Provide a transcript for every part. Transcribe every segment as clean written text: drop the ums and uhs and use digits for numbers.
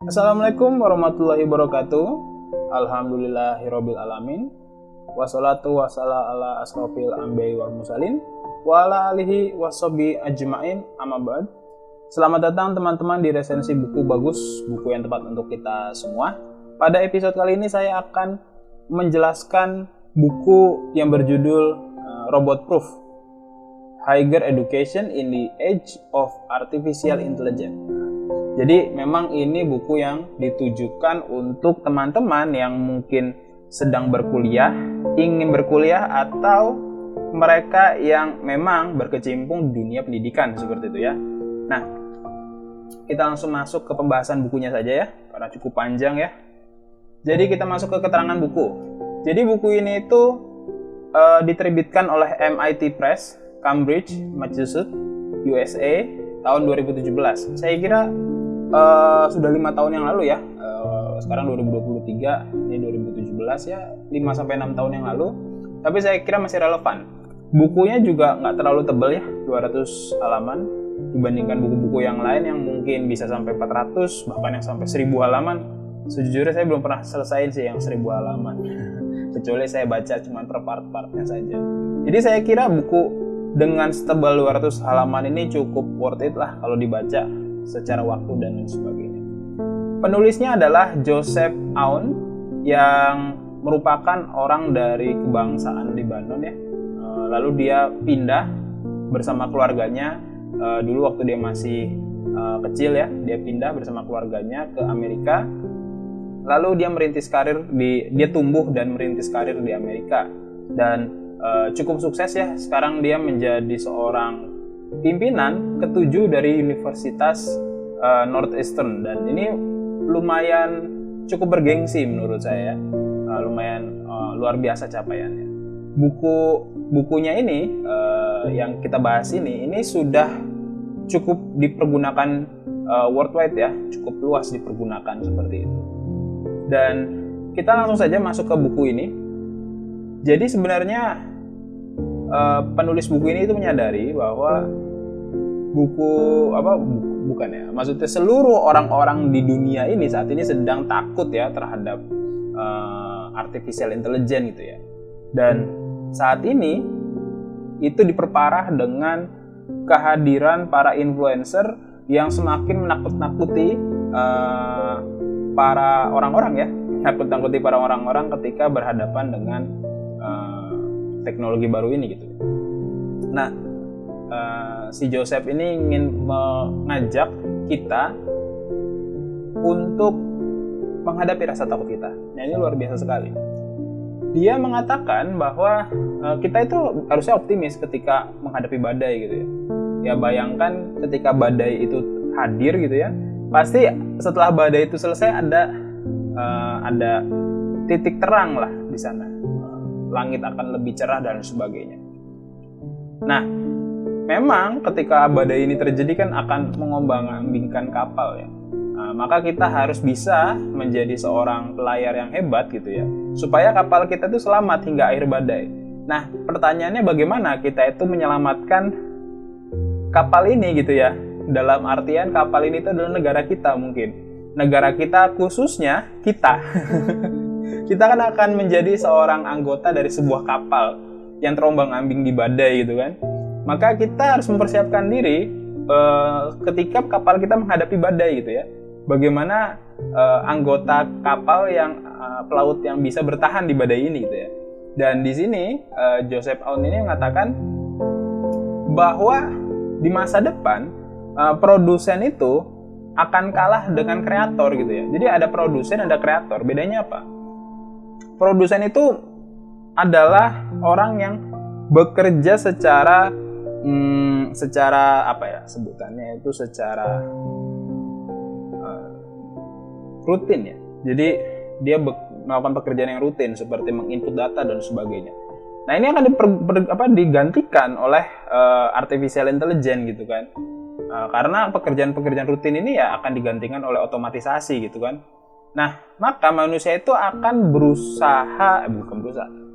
Assalamualaikum warahmatullahi wabarakatuh. Alhamdulillahirabbil alamin. Wassalatu wassalamu ala asrofil anbiya'i wal mursalin wa ala alihi washabihi ajmain, amma ba'd. Selamat datang teman-teman di resensi buku bagus, buku yang tepat untuk kita semua. Pada episode kali ini saya akan menjelaskan buku yang berjudul Robot Proof: Higher Education in the Age of Artificial Intelligence. Jadi memang ini buku yang ditujukan untuk teman-teman yang mungkin sedang berkuliah, ingin berkuliah, atau mereka yang memang berkecimpung di dunia pendidikan seperti itu ya. Nah, kita langsung masuk ke pembahasan bukunya saja ya, karena cukup panjang ya. Jadi kita masuk ke keterangan buku. Jadi buku ini itu diterbitkan oleh MIT Press, Cambridge, Massachusetts, USA tahun 2017. Saya kira sudah 5 tahun yang lalu ya. Sekarang 2023, ini 2017 ya, 5-6 tahun yang lalu. Tapi saya kira masih relevan. Bukunya juga nggak terlalu tebal ya, 200 halaman. Dibandingkan buku-buku yang lain yang mungkin bisa sampai 400, bahkan yang sampai 1000 halaman. Sejujurnya saya belum pernah selesai sih yang 1000 halaman. Kecuali saya baca cuma per part-partnya saja. Jadi saya kira buku dengan setebal 200 halaman ini cukup worth it lah kalau dibaca secara waktu dan lain sebagainya. Penulisnya adalah Joseph Aoun yang merupakan orang dari kebangsaan Lebanon ya. Lalu dia pindah bersama keluarganya dulu waktu dia masih kecil ya. Dia pindah bersama keluarganya ke Amerika. Lalu dia merintis karir dia tumbuh dan merintis karir di Amerika dan cukup sukses ya. Sekarang dia menjadi seorang pimpinan ke-7 dari Universitas Northeastern, dan ini lumayan cukup bergengsi menurut saya. Lumayan luar biasa capaiannya. Bukunya ini yang kita bahas ini sudah cukup dipergunakan worldwide ya, cukup luas dipergunakan seperti itu. Dan kita langsung saja masuk ke buku ini. Jadi sebenarnya penulis buku ini itu menyadari bahwa maksudnya seluruh orang-orang di dunia ini saat ini sedang takut ya terhadap artificial intelligence gitu ya. Dan saat ini itu diperparah dengan kehadiran para influencer yang semakin menakut-nakuti para orang-orang ya, menakut-nakuti para orang-orang ketika berhadapan dengan teknologi baru ini gitu. Nah, si Joseph ini ingin mengajak kita untuk menghadapi rasa takut kita. Nah, ini luar biasa sekali. Dia mengatakan bahwa kita itu harusnya optimis ketika menghadapi badai gitu ya. Ya bayangkan ketika badai itu hadir gitu ya, pasti setelah badai itu selesai ada titik terang lah di sana. Langit akan lebih cerah dan sebagainya. Nah, memang ketika badai ini terjadi kan akan mengombang-ambingkan kapal ya. Nah, maka kita harus bisa menjadi seorang pelayar yang hebat gitu ya, supaya kapal kita itu selamat hingga akhir badai. Nah, pertanyaannya bagaimana kita itu menyelamatkan kapal ini gitu ya. Dalam artian kapal ini itu adalah negara kita mungkin. Negara kita khususnya kita. Kita kan akan menjadi seorang anggota dari sebuah kapal yang terombang-ambing di badai gitu kan. Maka kita harus mempersiapkan diri ketika kapal kita menghadapi badai gitu ya. Bagaimana anggota kapal yang pelaut yang bisa bertahan di badai ini gitu ya. Dan di sini Joseph Aoun ini mengatakan bahwa di masa depan produsen itu akan kalah dengan kreator gitu ya. Jadi ada produsen, ada kreator. Bedanya apa? Produsen itu adalah orang yang bekerja secara apa ya sebutannya itu, secara rutin ya. Jadi dia melakukan pekerjaan yang rutin seperti menginput data dan sebagainya. Nah, ini akan digantikan oleh artificial intelligence gitu kan. Karena pekerjaan-pekerjaan rutin ini ya akan digantikan oleh otomatisasi gitu kan. Nah, maka manusia itu akan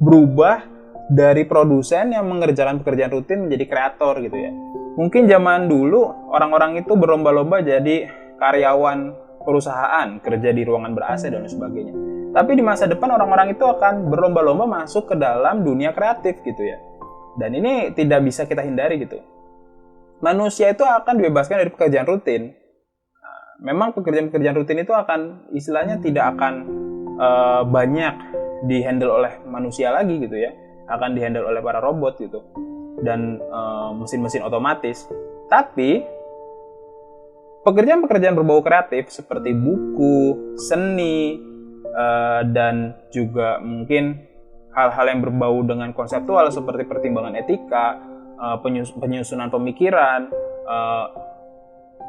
berubah dari produsen yang mengerjakan pekerjaan rutin menjadi kreator gitu ya. Mungkin zaman dulu orang-orang itu berlomba-lomba jadi karyawan perusahaan, kerja di ruangan ber-AC dan sebagainya. Tapi di masa depan orang-orang itu akan berlomba-lomba masuk ke dalam dunia kreatif gitu ya. Dan ini tidak bisa kita hindari gitu. Manusia itu akan dibebaskan dari pekerjaan rutin. Memang pekerjaan-pekerjaan rutin itu akan istilahnya tidak akan banyak dihandle oleh manusia lagi gitu ya, akan dihandle oleh para robot gitu dan mesin-mesin otomatis. Tapi pekerjaan-pekerjaan berbau kreatif seperti buku, seni, dan juga mungkin hal-hal yang berbau dengan konseptual seperti pertimbangan etika, penyusunan pemikiran,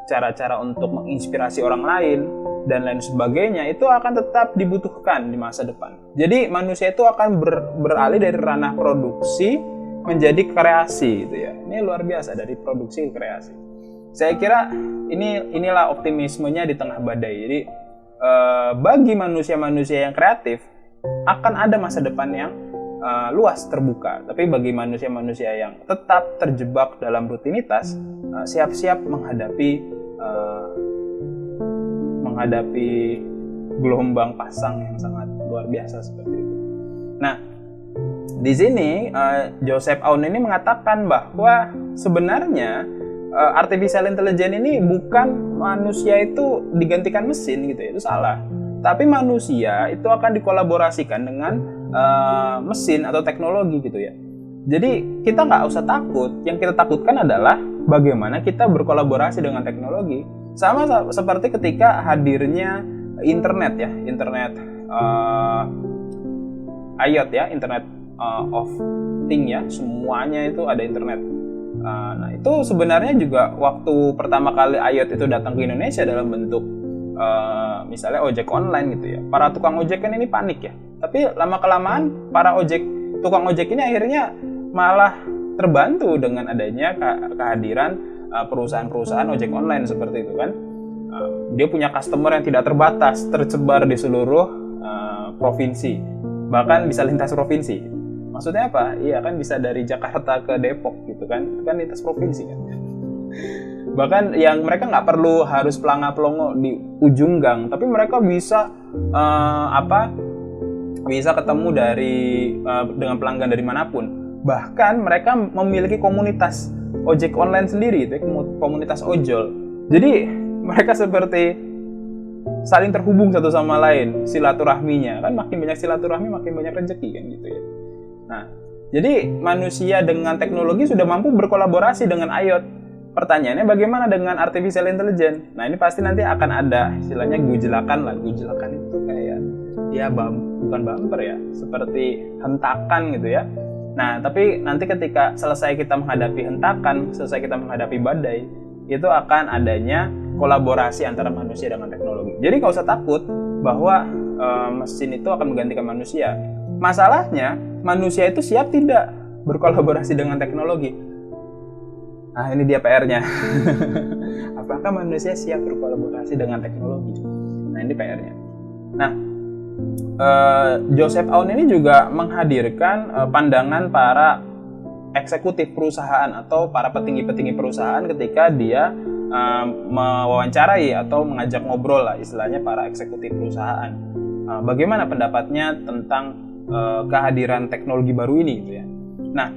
cara-cara untuk menginspirasi orang lain, dan lain sebagainya, itu akan tetap dibutuhkan di masa depan. Jadi manusia itu akan beralih dari ranah produksi menjadi kreasi gitu ya. Ini luar biasa, dari produksi ke kreasi. Saya kira inilah optimismenya di tengah badai. Jadi bagi manusia-manusia yang kreatif akan ada masa depan yang luas terbuka. Tapi bagi manusia-manusia yang tetap terjebak dalam rutinitas, siap-siap menghadapi gelombang pasang yang sangat luar biasa seperti itu. Nah, di sini Joseph Aoun ini mengatakan bahwa sebenarnya artificial intelligence ini bukan manusia itu digantikan mesin gitu ya, itu salah. Tapi manusia itu akan dikolaborasikan dengan mesin atau teknologi gitu ya. Jadi kita nggak usah takut. Yang kita takutkan adalah bagaimana kita berkolaborasi dengan teknologi. Sama seperti ketika hadirnya internet ya, internet IoT ya, internet of thing ya, semuanya itu ada internet. Nah itu sebenarnya juga waktu pertama kali IoT itu datang ke Indonesia dalam bentuk misalnya ojek online gitu ya, para tukang ojek kan ini panik ya. Tapi lama-kelamaan para tukang ojek ini akhirnya malah terbantu dengan adanya kehadiran perusahaan-perusahaan ojek online seperti itu kan. Dia punya customer yang tidak terbatas, tersebar di seluruh provinsi, bahkan bisa lintas provinsi. Maksudnya apa? Iya kan, bisa dari Jakarta ke Depok gitu kan, itu kan lintas provinsi kan. Bahkan yang mereka nggak perlu harus pelanga-pelongo di ujung gang, tapi mereka bisa bisa ketemu dengan pelanggan dari manapun. Bahkan mereka memiliki komunitas ojek online sendiri, itu komunitas ojol. Jadi mereka seperti saling terhubung satu sama lain, silaturahminya kan, makin banyak silaturahmi makin banyak rezeki kan gitu ya. Nah, jadi manusia dengan teknologi sudah mampu berkolaborasi dengan IoT. Pertanyaannya bagaimana dengan artificial intelligence? Nah ini pasti nanti akan ada istilahnya gujelakan lah. Gujelakan itu kayak ya bukan bumper ya, seperti hentakan gitu ya. Nah tapi nanti ketika selesai kita menghadapi hentakan, selesai kita menghadapi badai, itu akan adanya kolaborasi antara manusia dengan teknologi. Jadi nggak usah takut bahwa mesin itu akan menggantikan manusia. Masalahnya manusia itu siap tidak berkolaborasi dengan teknologi. Nah ini dia PR-nya. Apakah manusia siap berkolaborasi dengan teknologi? Nah ini PR-nya. Nah Joseph Aoun ini juga menghadirkan pandangan para eksekutif perusahaan atau para petinggi-petinggi perusahaan ketika dia mewawancarai atau mengajak ngobrol lah istilahnya para eksekutif perusahaan. Bagaimana pendapatnya tentang kehadiran teknologi baru ini gitu ya. Nah,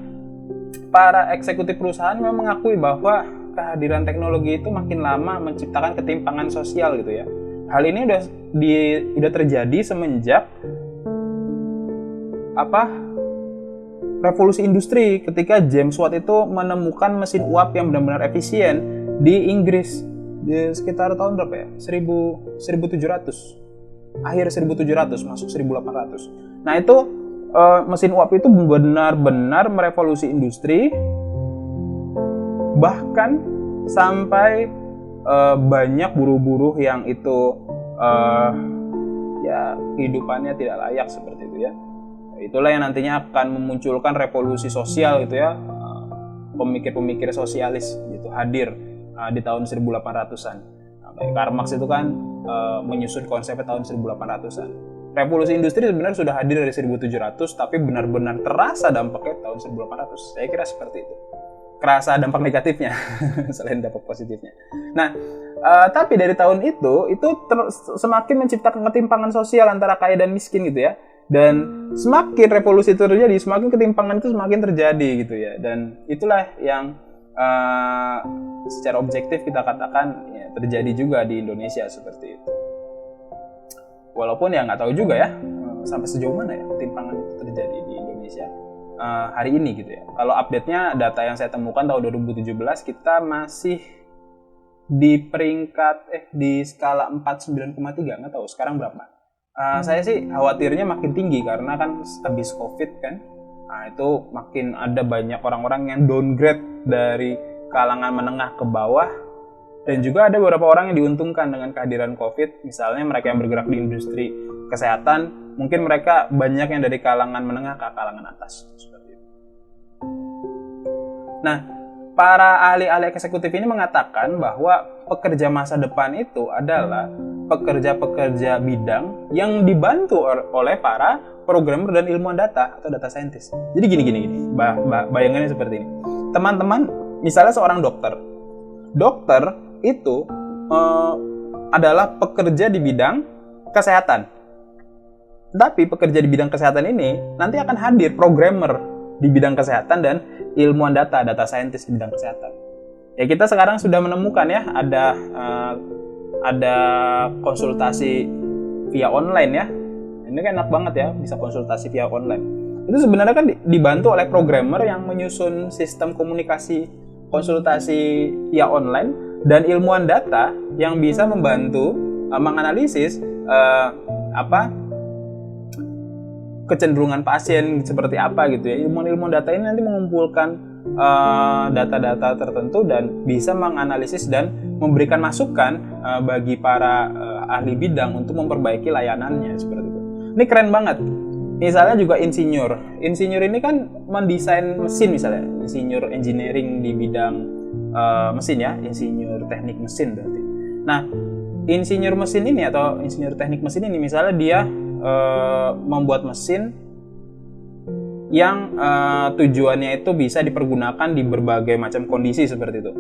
para eksekutif perusahaan memang mengakui bahwa kehadiran teknologi itu makin lama menciptakan ketimpangan sosial gitu ya. Hal ini udah terjadi semenjak revolusi industri, ketika James Watt itu menemukan mesin uap yang benar-benar efisien di Inggris di sekitar tahun berapa ya? 1700. Akhir 1700 masuk 1800. Nah, itu mesin uap itu benar-benar merevolusi industri, bahkan sampai banyak buruh-buruh yang itu ya kehidupannya tidak layak seperti itu ya. Itulah yang nantinya akan memunculkan revolusi sosial gitu ya, pemikir-pemikir sosialis gitu hadir di tahun 1800-an. Karl Marx itu kan menyusun konsepnya tahun 1800-an. Revolusi industri sebenarnya sudah hadir dari 1700, tapi benar-benar terasa dampaknya tahun 1800. Saya kira seperti itu. Kerasa dampak negatifnya selain dampak positifnya. Nah, Tapi dari tahun itu semakin menciptakan ketimpangan sosial antara kaya dan miskin gitu ya. Dan semakin revolusi itu terjadi, semakin ketimpangan itu semakin terjadi gitu ya. Dan itulah yang secara objektif kita katakan ya, terjadi juga di Indonesia seperti itu. Walaupun ya nggak tahu juga ya sampai sejauh mana ya ketimpangan itu terjadi di Indonesia hari ini gitu ya. Kalau update-nya data yang saya temukan tahun 2017 kita masih di peringkat di skala 49,3, nggak tahu sekarang berapa. Saya sih khawatirnya makin tinggi karena kan habis COVID kan. Nah, itu makin ada banyak orang-orang yang downgrade dari kalangan menengah ke bawah, dan juga ada beberapa orang yang diuntungkan dengan kehadiran COVID. Misalnya mereka yang bergerak di industri kesehatan, mungkin mereka banyak yang dari kalangan menengah ke kalangan atas seperti itu. Nah, para ahli-ahli eksekutif ini mengatakan bahwa pekerja masa depan itu adalah pekerja-pekerja bidang yang dibantu oleh para programmer dan ilmuwan data atau data scientist. Jadi gini. Bayangannya seperti ini. Teman-teman, misalnya seorang dokter. Dokter itu adalah pekerja di bidang kesehatan. Tapi pekerja di bidang kesehatan ini nanti akan hadir programmer di bidang kesehatan dan ilmuwan data scientist di bidang kesehatan. Ya kita sekarang sudah menemukan ya ada konsultasi via online ya. Ini kan enak banget ya bisa konsultasi via online. Itu sebenarnya kan dibantu oleh programmer yang menyusun sistem komunikasi konsultasi via online dan ilmuwan data yang bisa membantu menganalisis kecenderungan pasien seperti apa gitu ya. Ilmuwan data ini nanti mengumpulkan data-data tertentu dan bisa menganalisis dan memberikan masukan bagi para ahli bidang untuk memperbaiki layanannya seperti itu. Ini keren banget. Misalnya juga insinyur. Insinyur ini kan mendesain mesin misalnya, insinyur engineering di bidang mesin ya, insinyur teknik mesin berarti. Nah, insinyur mesin ini atau insinyur teknik mesin ini misalnya dia membuat mesin yang tujuannya itu bisa dipergunakan di berbagai macam kondisi seperti itu.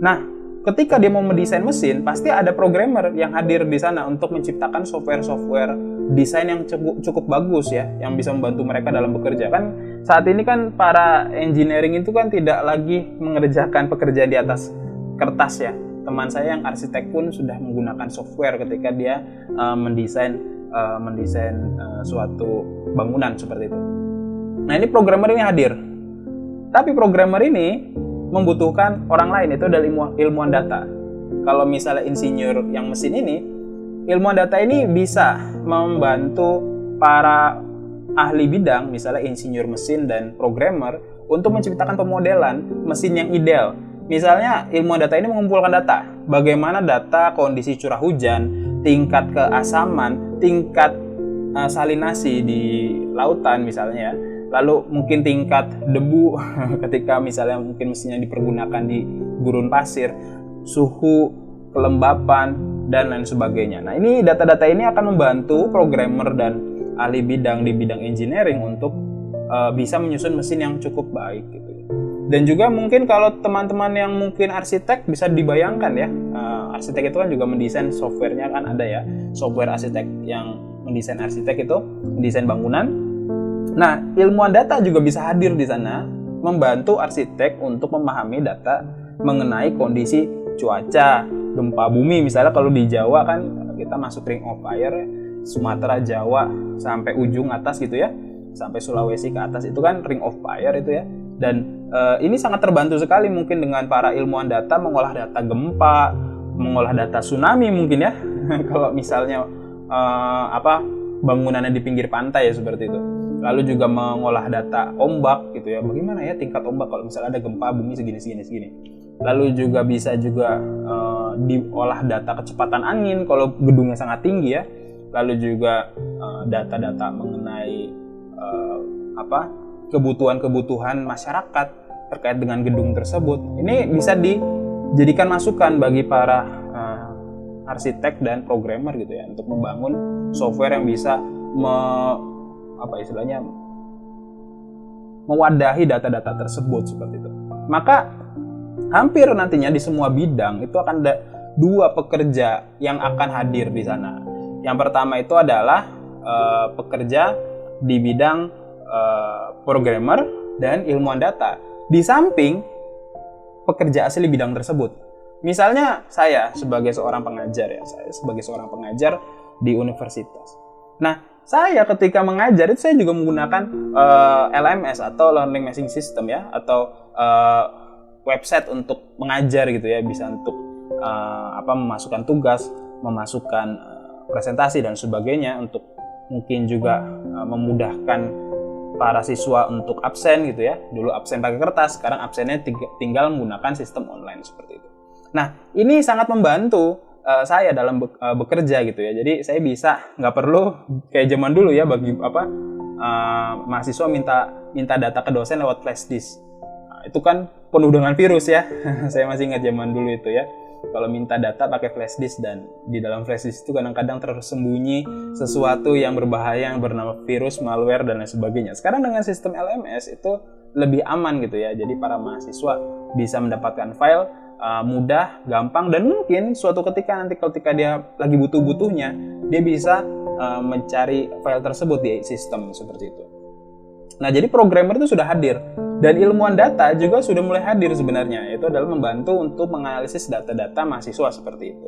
Nah, ketika dia mau mendesain mesin, pasti ada programmer yang hadir di sana untuk menciptakan software desain yang cukup bagus ya, yang bisa membantu mereka dalam bekerja. Kan saat ini kan para engineering itu kan tidak lagi mengerjakan pekerjaan di atas kertas ya. Teman saya yang arsitek pun sudah menggunakan software ketika dia mendesain suatu bangunan seperti itu. Nah, ini programmer ini hadir. Tapi programmer ini membutuhkan orang lain, itu adalah ilmuwan data. Kalau misalnya insinyur yang mesin ini, ilmuwan data ini bisa membantu para ahli bidang, misalnya insinyur mesin dan programmer, untuk menciptakan pemodelan mesin yang ideal. Misalnya ilmuwan data ini mengumpulkan data, bagaimana data kondisi curah hujan, tingkat keasaman, tingkat salinasi di lautan misalnya ya. Lalu mungkin tingkat debu ketika misalnya mungkin mesinnya dipergunakan di gurun pasir, suhu, kelembapan, dan lain sebagainya. Nah, ini data-data ini akan membantu programmer dan ahli bidang di bidang engineering untuk bisa menyusun mesin yang cukup baik gitu. Dan juga mungkin kalau teman-teman yang mungkin arsitek bisa dibayangkan ya, arsitek itu kan juga mendesain softwarenya kan ada ya, software arsitek yang mendesain arsitek itu mendesain bangunan. Nah, ilmuwan data juga bisa hadir di sana membantu arsitek untuk memahami data mengenai kondisi cuaca, gempa bumi. Misalnya kalau di Jawa kan kita masuk Ring of Fire, Sumatera, Jawa sampai ujung atas gitu ya, sampai Sulawesi ke atas itu kan Ring of Fire itu ya. Dan ini sangat terbantu sekali mungkin dengan para ilmuwan data mengolah data gempa, mengolah data tsunami mungkin ya. Kalau misalnya bangunannya di pinggir pantai ya seperti itu. Lalu juga mengolah data ombak gitu ya. Bagaimana ya tingkat ombak kalau misalnya ada gempa bumi segini. Lalu juga bisa diolah data kecepatan angin kalau gedungnya sangat tinggi ya. Lalu juga data-data mengenai kebutuhan masyarakat terkait dengan gedung tersebut. Ini bisa dijadikan masukan bagi para arsitek dan programmer gitu ya untuk membangun software yang bisa mewadahi data-data tersebut seperti itu. Maka hampir nantinya di semua bidang itu akan dua pekerja yang akan hadir di sana. Yang pertama itu adalah pekerja di bidang programmer dan ilmuwan data. Di samping pekerja asli bidang tersebut. Misalnya saya sebagai seorang pengajar di universitas. Nah, saya ketika mengajar itu saya juga menggunakan LMS atau Learning Management System ya, atau website untuk mengajar gitu ya, bisa untuk memasukkan tugas, memasukkan presentasi dan sebagainya, untuk mungkin juga memudahkan para siswa untuk absen gitu ya. Dulu absen pakai kertas, sekarang absennya tinggal menggunakan sistem online seperti itu. Nah, ini sangat membantu saya dalam bekerja gitu ya. Jadi saya bisa nggak perlu kayak zaman dulu ya, bagi mahasiswa minta data ke dosen lewat flash disk. Nah, itu kan penuh dengan virus ya. Saya masih ingat zaman dulu itu ya. Kalau minta data pakai flash disk, dan di dalam flash disk itu kadang-kadang tersembunyi sesuatu yang berbahaya yang bernama virus, malware dan lain sebagainya. Sekarang dengan sistem LMS itu lebih aman gitu ya. Jadi para mahasiswa bisa mendapatkan file mudah, gampang, dan mungkin suatu ketika dia lagi butuh-butuhnya, dia bisa mencari file tersebut di sistem seperti itu. Nah, jadi programmer itu sudah hadir, dan ilmuwan data juga sudah mulai hadir sebenarnya. Itu adalah membantu untuk menganalisis data-data mahasiswa seperti itu.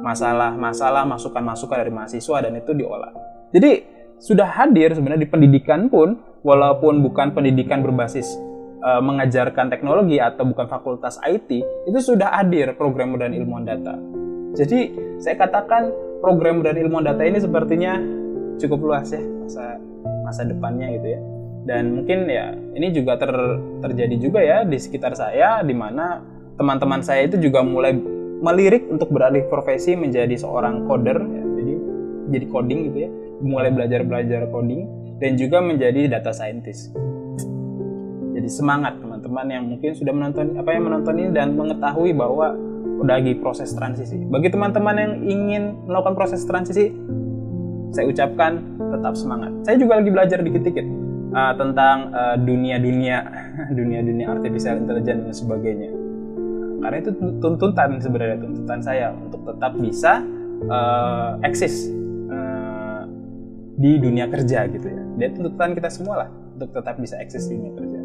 Masalah-masalah, masukan-masukan dari mahasiswa, dan itu diolah. Jadi sudah hadir sebenarnya di pendidikan pun, walaupun bukan pendidikan berbasis mengajarkan teknologi atau bukan fakultas IT, itu sudah hadir programmer dan ilmuwan data. Jadi saya katakan programmer dan ilmuwan data ini sepertinya cukup luas ya masa depannya gitu ya. Dan mungkin ya ini juga terjadi juga ya di sekitar saya, di mana teman-teman saya itu juga mulai melirik untuk beralih profesi menjadi seorang coder ya, jadi coding gitu ya, mulai belajar coding, dan juga menjadi data scientist. Jadi semangat teman-teman yang mungkin sudah menonton ini dan mengetahui bahwa udah lagi proses transisi. Bagi teman-teman yang ingin melakukan proses transisi, saya ucapkan tetap semangat. Saya juga lagi belajar dikit-dikit tentang dunia artificial intelligence dan sebagainya. Karena itu tuntutan saya untuk tetap bisa eksis di dunia kerja gitu ya. Dan tuntutan kita semua lah untuk tetap bisa eksis di dunia kerja.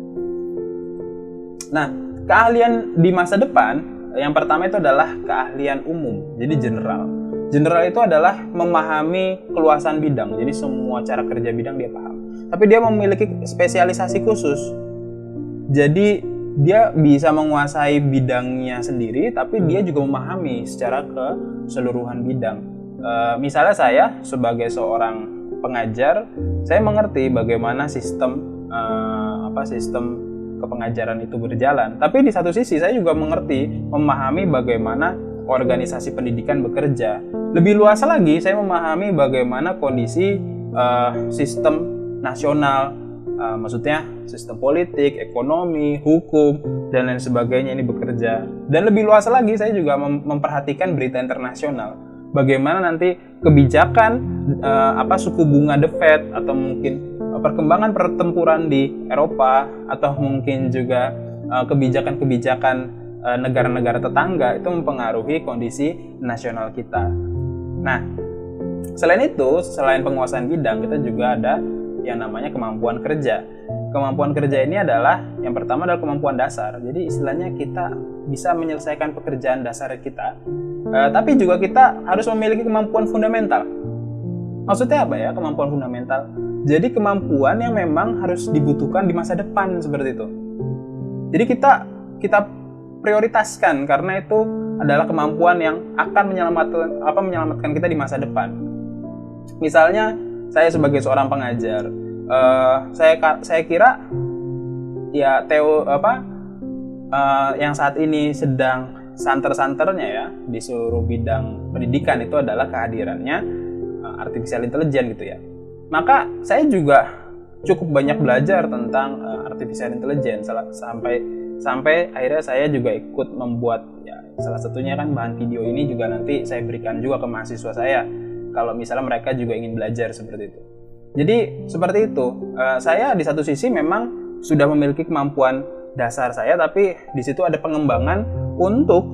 Nah, keahlian di masa depan, yang pertama itu adalah keahlian umum, jadi general. General itu adalah memahami keluasan bidang, jadi semua cara kerja bidang dia paham. Tapi dia memiliki spesialisasi khusus, jadi dia bisa menguasai bidangnya sendiri, tapi dia juga memahami secara keseluruhan bidang. Misalnya saya sebagai seorang pengajar, saya mengerti bagaimana sistem kepengajaran itu berjalan. Tapi di satu sisi saya juga memahami bagaimana organisasi pendidikan bekerja. Lebih luas lagi, saya memahami bagaimana kondisi sistem nasional, maksudnya sistem politik, ekonomi, hukum, dan lain sebagainya ini bekerja. Dan lebih luas lagi, saya juga memperhatikan berita internasional. Bagaimana nanti kebijakan suku bunga The Fed, atau mungkin perkembangan pertempuran di Eropa, atau mungkin juga kebijakan-kebijakan negara-negara tetangga itu mempengaruhi kondisi nasional kita. Nah, selain penguasaan bidang, kita juga ada yang namanya kemampuan kerja. Kemampuan kerja ini adalah, yang pertama adalah kemampuan dasar. Jadi istilahnya kita bisa menyelesaikan pekerjaan dasar kita, tapi juga kita harus memiliki kemampuan fundamental. Maksudnya apa ya kemampuan fundamental? Jadi kemampuan yang memang harus dibutuhkan di masa depan seperti itu. Jadi kita prioritaskan, karena itu adalah kemampuan yang akan menyelamatkan kita di masa depan. Misalnya saya sebagai seorang pengajar, saya kira ya yang saat ini sedang santer-santernya ya di seluruh bidang pendidikan itu adalah kehadirannya artificial intelligence gitu ya. Maka saya juga cukup banyak belajar tentang artificial intelligence sampai akhirnya saya juga ikut membuat ya, salah satunya kan bahan video ini juga nanti saya berikan juga ke mahasiswa saya kalau misalnya mereka juga ingin belajar seperti itu. Jadi seperti itu, saya di satu sisi memang sudah memiliki kemampuan dasar saya, tapi di situ ada pengembangan untuk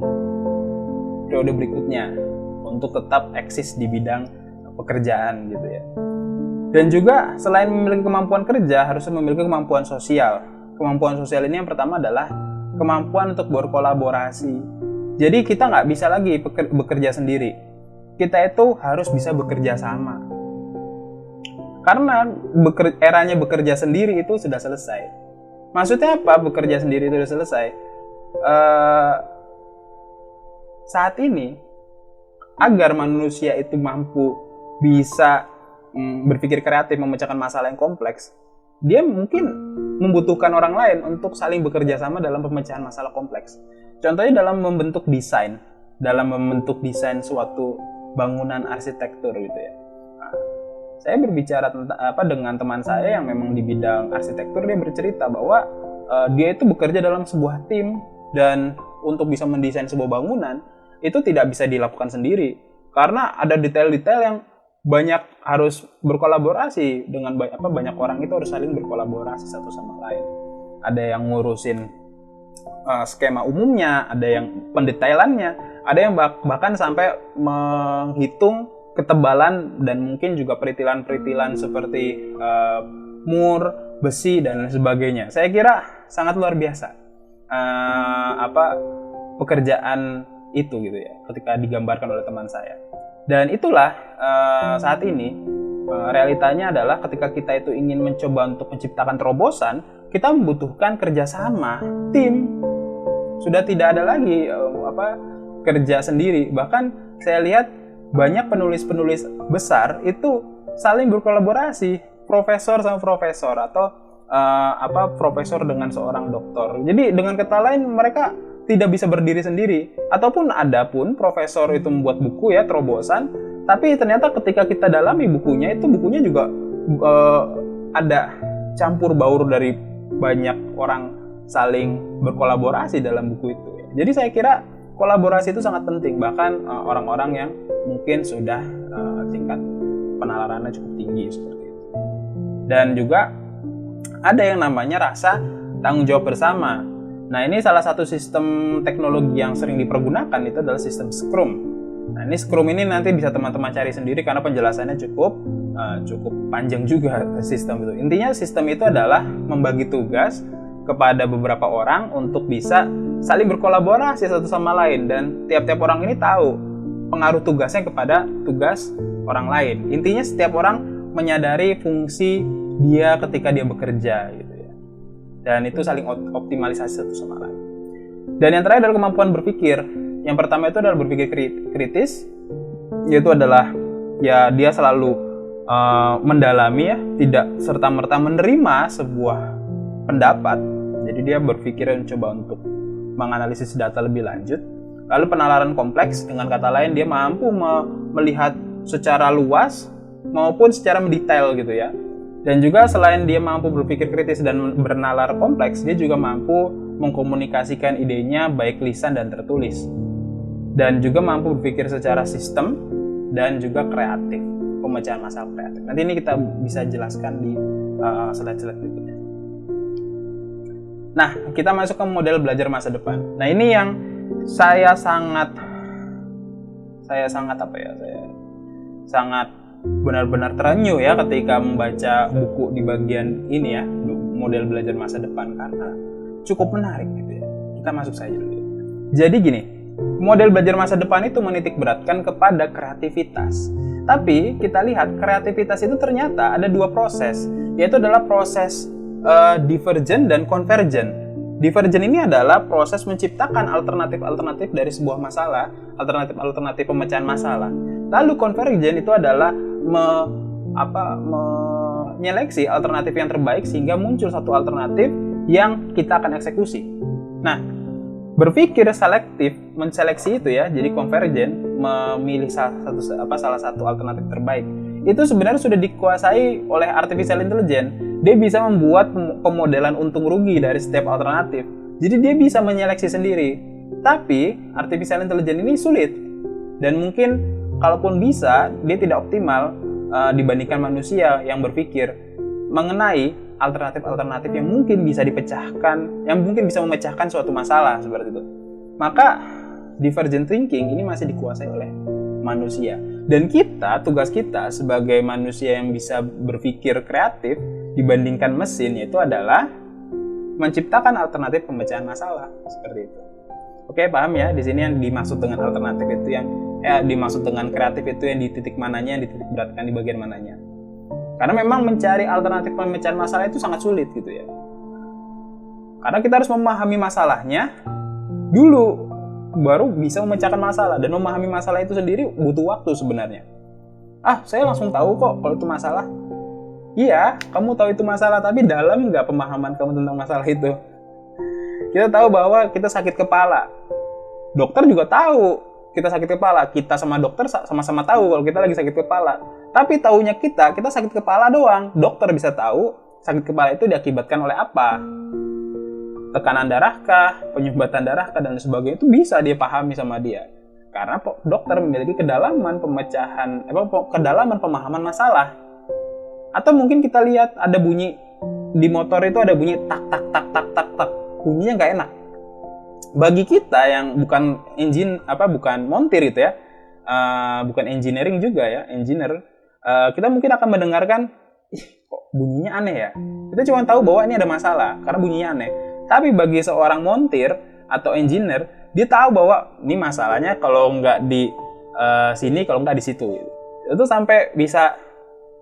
periode berikutnya. berikutnya untuk tetap eksis di bidang pekerjaan gitu ya. Dan juga selain memiliki kemampuan kerja, harus memiliki kemampuan sosial. Kemampuan sosial ini yang pertama adalah kemampuan untuk berkolaborasi. Jadi kita nggak bisa lagi bekerja sendiri. Kita itu harus bisa bekerja sama. Karena eranya bekerja sendiri itu sudah selesai. Maksudnya apa bekerja sendiri itu sudah selesai? Saat ini, agar manusia itu mampu bisa berpikir kreatif, memecahkan masalah yang kompleks, dia mungkin membutuhkan orang lain untuk saling bekerja sama dalam pemecahan masalah kompleks. Contohnya dalam membentuk desain suatu bangunan arsitektur gitu ya. Nah, saya berbicara dengan teman saya yang memang di bidang arsitektur, dia bercerita bahwa dia itu bekerja dalam sebuah tim, dan untuk bisa mendesain sebuah bangunan itu tidak bisa dilakukan sendiri karena ada detail-detail yang banyak harus berkolaborasi dengan banyak orang, itu harus saling berkolaborasi satu sama lain. Ada yang ngurusin skema umumnya, ada yang pendetailannya, ada yang bahkan sampai menghitung ketebalan dan mungkin juga peritilan-peritilan seperti mur, besi dan lain sebagainya. Saya kira sangat luar biasa pekerjaan itu gitu ya, ketika digambarkan oleh teman saya. Dan itulah saat ini realitanya adalah ketika kita itu ingin mencoba untuk menciptakan terobosan, kita membutuhkan kerjasama tim. Sudah tidak ada lagi kerja sendiri. Bahkan saya lihat banyak penulis-penulis besar itu saling berkolaborasi, profesor sama profesor, atau profesor dengan seorang doktor. Jadi dengan kata lain mereka tidak bisa berdiri sendiri. Ataupun ada pun profesor itu membuat buku ya, terobosan, tapi ternyata ketika kita dalami bukunya, itu bukunya juga ada campur baur dari banyak orang saling berkolaborasi dalam buku itu ya. Jadi saya kira kolaborasi itu sangat penting, bahkan orang-orang yang mungkin sudah tingkat penalarannya cukup tinggi seperti itu. Dan juga ada yang namanya rasa tanggung jawab bersama. Nah, ini salah satu sistem teknologi yang sering dipergunakan itu adalah sistem Scrum. Nah, ini Scrum ini nanti bisa teman-teman cari sendiri karena penjelasannya cukup panjang juga sistem itu. Intinya sistem itu adalah membagi tugas kepada beberapa orang untuk bisa saling berkolaborasi satu sama lain, dan tiap-tiap orang ini tahu pengaruh tugasnya kepada tugas orang lain. Intinya setiap orang menyadari fungsi dia ketika dia bekerja gitu ya. Dan itu saling optimalisasi satu sama lain. Dan yang terakhir adalah kemampuan berpikir. Yang pertama itu adalah berpikir kritis, yaitu adalah ya dia selalu mendalami ya, tidak serta-merta menerima sebuah pendapat. Jadi dia berpikir dan coba untuk menganalisis data lebih lanjut. Lalu penalaran kompleks, dengan kata lain dia mampu melihat secara luas maupun secara mendetail gitu ya. Dan juga selain dia mampu berpikir kritis dan bernalar kompleks, dia juga mampu mengkomunikasikan idenya baik lisan dan tertulis. Dan juga mampu berpikir secara sistem dan juga kreatif, pemecahan masalah kreatif. Nanti ini kita bisa jelaskan di slide-slide berikutnya. Nah, kita masuk ke model belajar masa depan. Nah, ini yang saya sangat benar-benar terenyuh ya ketika membaca buku di bagian ini ya, model belajar masa depan, karena cukup menarik gitu ya. Kita masuk saja dulu. Jadi gini, model belajar masa depan itu menitik beratkan kepada kreativitas. Tapi kita lihat kreativitas itu ternyata ada dua proses, yaitu adalah proses divergen dan konvergen. Divergen ini adalah proses menciptakan alternatif-alternatif dari sebuah masalah, alternatif-alternatif pemecahan masalah. Lalu konvergen itu adalah menyeleksi alternatif yang terbaik sehingga muncul satu alternatif yang kita akan eksekusi. Nah, berpikir selektif, menseleksi itu ya, jadi konvergen, memilih salah satu alternatif terbaik. Itu sebenarnya sudah dikuasai oleh artificial intelligence. Dia bisa membuat pemodelan untung rugi dari setiap alternatif. Jadi dia bisa menyeleksi sendiri. Tapi artificial intelligence ini sulit. Dan mungkin kalaupun bisa, dia tidak optimal dibandingkan manusia yang berpikir mengenai alternatif-alternatif yang mungkin bisa dipecahkan, yang mungkin bisa memecahkan suatu masalah seperti itu. Maka divergent thinking ini masih dikuasai oleh manusia. Dan tugas kita sebagai manusia yang bisa berpikir kreatif dibandingkan mesin, yaitu adalah menciptakan alternatif pemecahan masalah seperti itu. Oke, paham ya? Di sini yang dimaksud dengan alternatif itu dimaksud dengan kreatif itu yang di titik mananya, yang dititik beratkan di bagian mananya. Karena memang mencari alternatif pemecahan masalah itu sangat sulit gitu ya. Karena kita harus memahami masalahnya dulu, baru bisa memecahkan masalah. Dan memahami masalah itu sendiri butuh waktu sebenarnya. Saya langsung tahu kok kalau itu masalah. Iya, kamu tahu itu masalah, tapi dalam nggak pemahaman kamu tentang masalah itu? Kita tahu bahwa kita sakit kepala. Dokter juga tahu kita sakit kepala. Kita sama dokter sama-sama tahu kalau kita lagi sakit kepala. Tapi taunya kita sakit kepala doang. Dokter bisa tahu sakit kepala itu diakibatkan oleh apa. Tekanan darahkah, penyumbatan darahkah, dan sebagainya itu bisa dia pahami sama dia. Karena dokter memiliki kedalaman kedalaman pemahaman masalah. Atau mungkin kita lihat ada bunyi di motor itu, ada bunyi tak tak tak tak tak tak. Bunyinya nggak enak. Bagi kita yang bukan bukan montir itu ya, bukan engineering juga ya, engineer, kita mungkin akan mendengarkan, kok bunyinya aneh ya. Kita cuma tahu bahwa ini ada masalah karena bunyinya aneh. Tapi bagi seorang montir atau engineer, dia tahu bahwa ini masalahnya kalau nggak di sini, kalau nggak di situ. Itu sampai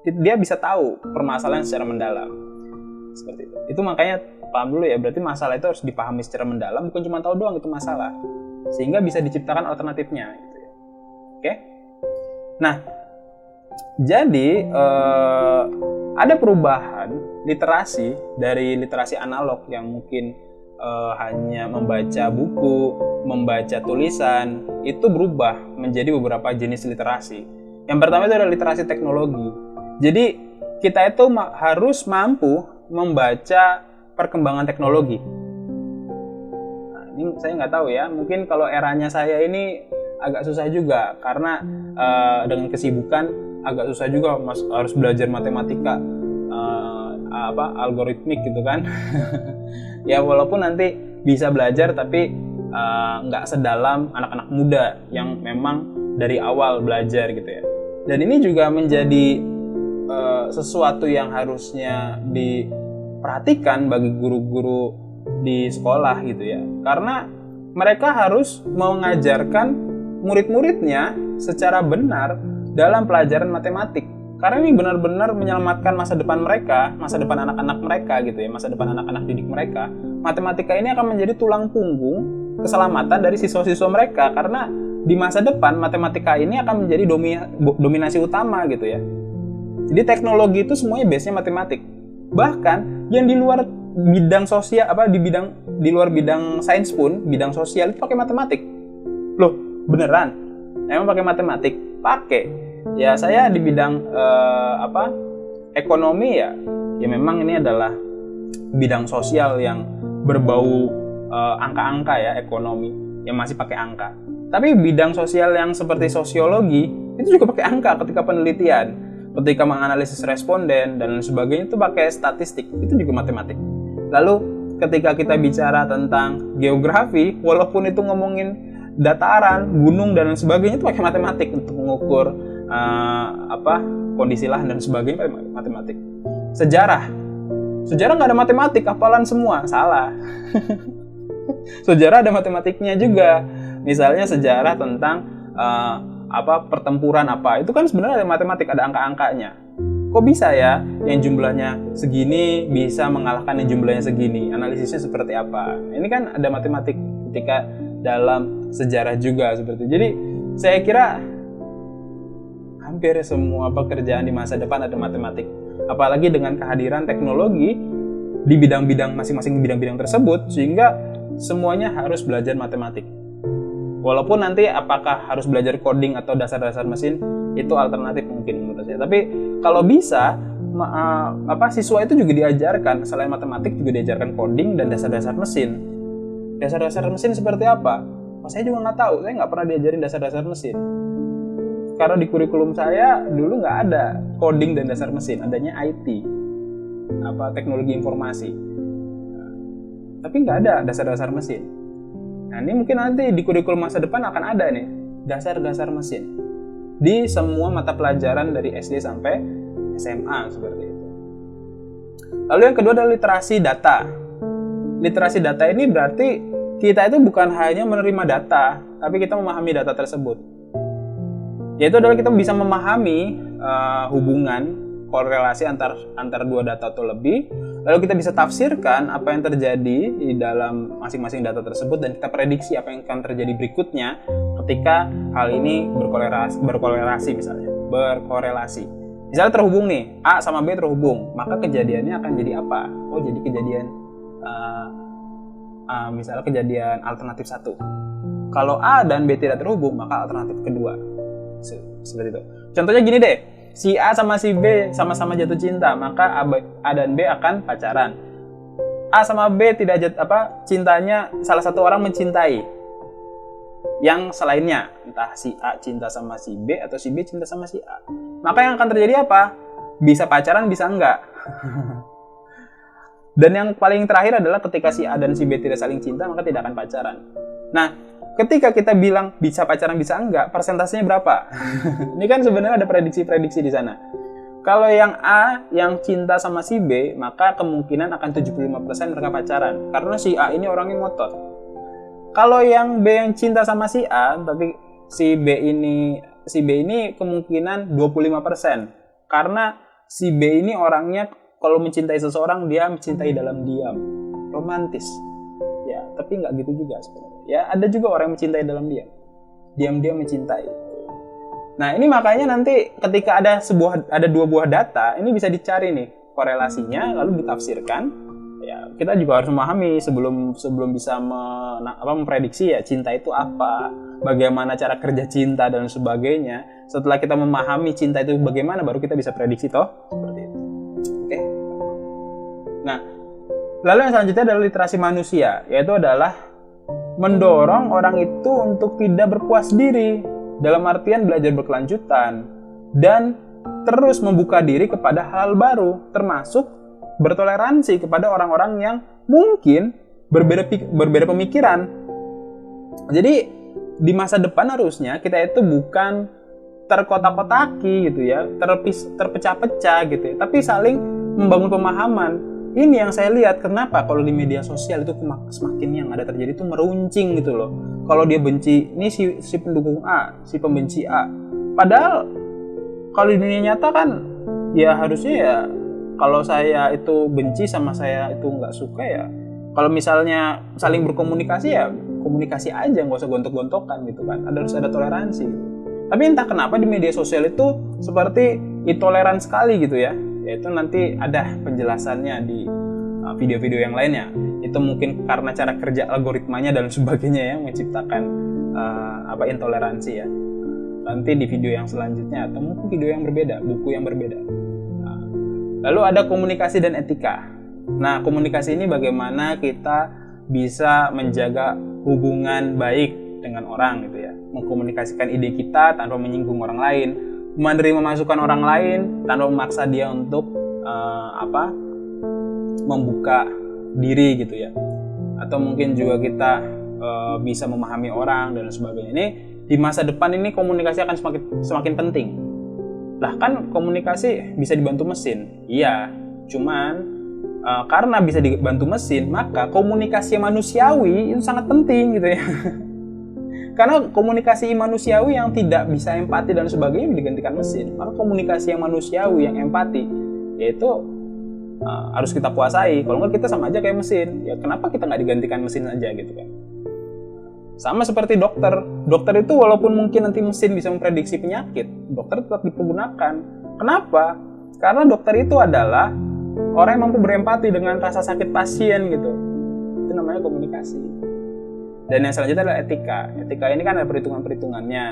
dia bisa tahu permasalahan secara mendalam. Seperti itu. Itu makanya paham dulu ya, berarti masalah itu harus dipahami secara mendalam, bukan cuma tahu doang itu masalah. Sehingga bisa diciptakan alternatifnya gitu ya. Oke? Nah, jadi ada perubahan literasi dari literasi analog yang mungkin hanya membaca buku, membaca tulisan, itu berubah menjadi beberapa jenis literasi. Yang pertama itu adalah literasi teknologi. Jadi kita itu harus mampu membaca perkembangan teknologi. Nah, ini saya nggak tahu ya, mungkin kalau eranya saya ini agak susah juga karena dengan kesibukan agak susah juga harus belajar matematika algoritmik gitu kan. Ya walaupun nanti bisa belajar tapi nggak sedalam anak-anak muda yang memang dari awal belajar gitu ya. Dan ini juga menjadi sesuatu yang harusnya diperhatikan bagi guru-guru di sekolah gitu ya. Karena mereka harus mengajarkan murid-muridnya secara benar dalam pelajaran matematik. Karena ini benar-benar menyelamatkan masa depan mereka, masa depan anak-anak mereka gitu ya, masa depan anak-anak didik mereka. Matematika ini akan menjadi tulang punggung keselamatan dari siswa-siswa mereka, karena di masa depan matematika ini akan menjadi dominasi utama gitu ya. Jadi teknologi itu semuanya base-nya matematik. Bahkan yang di luar bidang sosial di luar bidang sains pun, bidang sosial itu pakai matematik. Loh, beneran? Emang pakai matematik? Pakai. Ya saya di bidang ekonomi ya memang ini adalah bidang sosial yang berbau angka-angka ya, ekonomi yang masih pakai angka. Tapi bidang sosial yang seperti sosiologi itu juga pakai angka ketika penelitian, ketika menganalisis responden dan sebagainya itu pakai statistik, itu juga matematik. Lalu ketika kita bicara tentang geografi, walaupun itu ngomongin dataran, gunung dan sebagainya itu pakai matematik untuk mengukur kondisi lahan dan sebagainya, pakai matematik. Sejarah nggak ada matematik, hafalan semua, salah. Sejarah ada matematiknya juga. Misalnya sejarah tentang pertempuran itu kan sebenarnya ada matematik, ada angka-angkanya. Kok bisa ya yang jumlahnya segini bisa mengalahkan yang jumlahnya segini? Analisisnya seperti apa? Ini kan ada matematik ketika dalam sejarah juga seperti itu. Jadi saya kira hampir semua pekerjaan di masa depan ada matematik. Apalagi dengan kehadiran teknologi di bidang-bidang masing-masing bidang-bidang tersebut, sehingga semuanya harus belajar matematik. Walaupun nanti apakah harus belajar coding atau dasar-dasar mesin, itu alternatif mungkin menurut saya. Tapi kalau bisa, siswa itu juga diajarkan, selain matematik juga diajarkan coding dan dasar-dasar mesin. Dasar-dasar mesin seperti apa? Saya juga nggak tahu, saya nggak pernah diajarin dasar-dasar mesin. Karena di kurikulum saya dulu nggak ada coding dan dasar mesin, adanya IT, teknologi informasi. Tapi nggak ada dasar-dasar mesin. Nah, ini mungkin nanti di kurikulum masa depan akan ada nih dasar-dasar mesin di semua mata pelajaran dari SD sampai SMA seperti itu. Lalu yang kedua adalah literasi data. Literasi data ini berarti kita itu bukan hanya menerima data, tapi kita memahami data tersebut. Yaitu adalah kita bisa memahami hubungan korelasi antar dua data atau lebih, lalu kita bisa tafsirkan apa yang terjadi di dalam masing-masing data tersebut dan kita prediksi apa yang akan terjadi berikutnya ketika hal ini berkorelasi misalnya. Misalnya terhubung nih, A sama B terhubung, maka kejadiannya akan jadi apa? Oh, jadi kejadian misalnya kejadian alternatif 1. Kalau A dan B tidak terhubung, maka alternatif kedua. Seperti itu. Contohnya gini deh, si A sama si B sama-sama jatuh cinta, maka A dan B akan pacaran. A sama B tidak cintanya, salah satu orang mencintai yang selainnya, entah si A cinta sama si B atau si B cinta sama si A. Maka yang akan terjadi apa? Bisa pacaran, bisa enggak. Dan yang paling terakhir adalah ketika si A dan si B tidak saling cinta, maka tidak akan pacaran. Nah, ketika kita bilang bisa pacaran, bisa enggak, persentasenya berapa? Ini kan sebenarnya ada prediksi-prediksi di sana. Kalau yang A yang cinta sama si B, maka kemungkinan akan 75% mereka pacaran. Karena si A ini orangnya ngotot. Kalau yang B yang cinta sama si A, tapi si B ini kemungkinan 25%. Karena si B ini orangnya kalau mencintai seseorang, dia mencintai dalam diam. Romantis. Ya, tapi nggak gitu juga sebenarnya. Ya, ada juga orang yang mencintai dalam diam. Diam-diam mencintai. Nah, ini makanya nanti ketika ada dua buah data, ini bisa dicari nih korelasinya, lalu ditafsirkan. Ya, kita juga harus memahami sebelum bisa memprediksi ya cinta itu apa, bagaimana cara kerja cinta dan sebagainya. Setelah kita memahami cinta itu bagaimana, baru kita bisa prediksi toh. Seperti itu. Oke. Nah, lalu yang selanjutnya adalah literasi manusia, yaitu adalah mendorong orang itu untuk tidak berpuas diri, dalam artian belajar berkelanjutan dan terus membuka diri kepada hal baru, termasuk bertoleransi kepada orang-orang yang mungkin berbeda pemikiran. Jadi di masa depan harusnya kita itu bukan terkotak-kotaki gitu ya, terpecah-pecah gitu ya, tapi saling membangun pemahaman. Ini yang saya lihat kenapa kalau di media sosial itu semakin yang ada terjadi itu meruncing gitu loh. Kalau dia benci, ini si pendukung A, si pembenci A. Padahal kalau di dunia nyata kan ya harusnya ya kalau saya itu benci sama saya itu nggak suka ya. Kalau misalnya saling berkomunikasi ya komunikasi aja, nggak usah gontok-gontokan gitu kan. Harus ada toleransi gitu. Tapi entah kenapa di media sosial itu seperti intoleran sekali gitu ya. Yaitu nanti ada penjelasannya di video-video yang lainnya. Itu mungkin karena cara kerja algoritmanya dan sebagainya yang menciptakan intoleransi ya. Nanti di video yang selanjutnya atau mungkin video yang berbeda, buku yang berbeda. Lalu ada komunikasi dan etika. Nah, komunikasi ini bagaimana kita bisa menjaga hubungan baik dengan orang gitu ya. Mengkomunikasikan ide kita tanpa menyinggung orang lain, menerima masukan orang lain tanpa memaksa dia untuk membuka diri gitu ya. Atau mungkin juga kita bisa memahami orang dan sebagainya. Ini di masa depan ini komunikasi akan semakin penting. Lah kan komunikasi bisa dibantu mesin. Iya, cuman karena bisa dibantu mesin, maka komunikasi manusiawi itu sangat penting gitu ya. Karena komunikasi manusiawi yang tidak bisa empati dan sebagainya digantikan mesin. Maka komunikasi yang manusiawi, yang empati, yaitu harus kita kuasai. Kalau nggak kita sama aja kayak mesin. Ya kenapa kita nggak digantikan mesin aja gitu kan? Sama seperti dokter. Dokter itu walaupun mungkin nanti mesin bisa memprediksi penyakit, dokter tetap dipergunakan. Kenapa? Karena dokter itu adalah orang yang mampu berempati dengan rasa sakit pasien gitu. Itu namanya komunikasi. Dan yang selanjutnya adalah etika. Etika ini kan ada perhitungan-perhitungannya.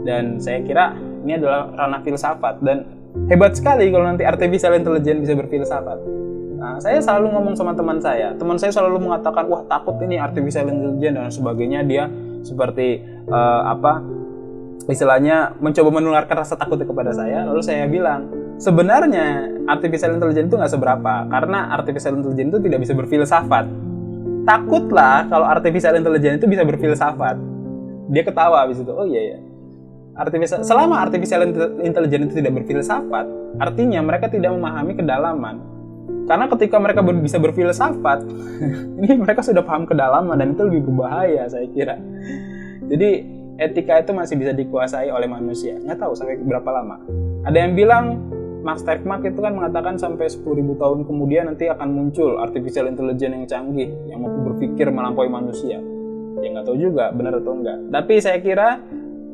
Dan saya kira ini adalah ranah filsafat. Dan hebat sekali kalau nanti artificial intelligence bisa berfilsafat. Nah, saya selalu ngomong sama teman saya. Teman saya selalu mengatakan, wah takut ini artificial intelligence dan sebagainya. Dia seperti istilahnya mencoba menularkan rasa takutnya kepada saya. Lalu saya bilang, sebenarnya artificial intelligence itu nggak seberapa. Karena artificial intelligence itu tidak bisa berfilsafat. takutlah kalau artificial intelligence itu bisa berfilsafat. Dia ketawa habis itu. Oh iya ya. Selama artificial intelligence itu tidak berfilsafat, artinya mereka tidak memahami kedalaman. Karena ketika mereka bisa berfilsafat, ini mereka sudah paham kedalaman dan itu lebih berbahaya saya kira. Jadi etika itu masih bisa dikuasai oleh manusia. Nggak tahu sampai berapa lama. Ada yang bilang Max Tegmark itu kan mengatakan sampai 10.000 tahun kemudian nanti akan muncul artificial intelligence yang canggih yang mampu berpikir melampaui manusia. Ya nggak tahu juga benar atau enggak. Tapi saya kira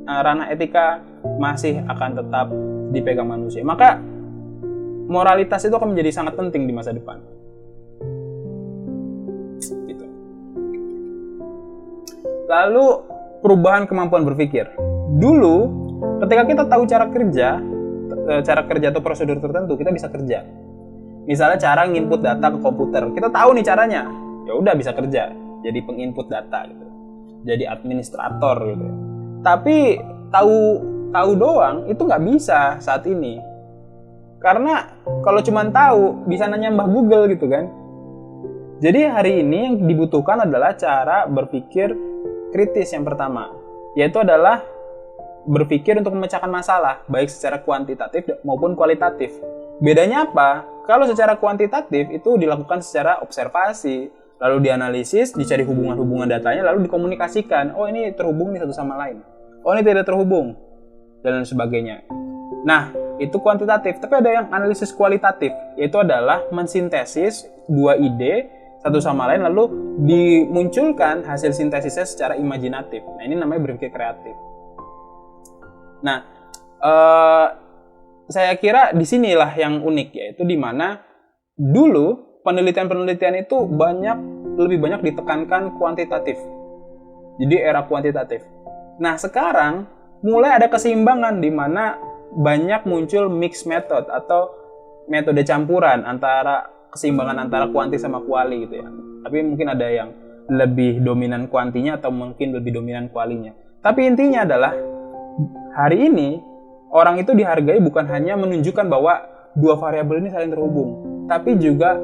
ranah etika masih akan tetap dipegang manusia. Maka moralitas itu akan menjadi sangat penting di masa depan. Gitu. Lalu perubahan kemampuan berpikir. Dulu ketika kita tahu cara kerja atau prosedur tertentu, kita bisa kerja. Misalnya cara nginput data ke komputer, kita tahu nih caranya, ya udah bisa kerja, jadi penginput data gitu, jadi administrator gitu. Tapi tahu doang itu nggak bisa saat ini, karena kalau cuma tahu bisa nanya Mbah Google gitu kan. Jadi hari ini yang dibutuhkan adalah cara berpikir kritis yang pertama, yaitu adalah berpikir untuk memecahkan masalah, baik secara kuantitatif maupun kualitatif. Bedanya apa? Kalau secara kuantitatif itu dilakukan secara observasi, lalu dianalisis, dicari hubungan-hubungan datanya, lalu dikomunikasikan. Oh ini terhubung nih satu sama lain. Oh ini tidak terhubung, dan sebagainya. Nah, itu kuantitatif. Tapi ada yang analisis kualitatif, yaitu adalah mensintesis dua ide satu sama lain, lalu dimunculkan hasil sintesisnya secara imajinatif. Nah ini namanya berpikir kreatif. Nah, saya kira disinilah yang unik, yaitu di mana dulu penelitian-penelitian itu lebih banyak ditekankan kuantitatif. Jadi era kuantitatif. Nah, sekarang mulai ada keseimbangan di mana banyak muncul mixed method atau metode campuran keseimbangan antara kuanti sama kuali gitu ya. Tapi mungkin ada yang lebih dominan kuantinya atau mungkin lebih dominan kualinya. Tapi intinya adalah hari ini orang itu dihargai bukan hanya menunjukkan bahwa dua variabel ini saling terhubung, tapi juga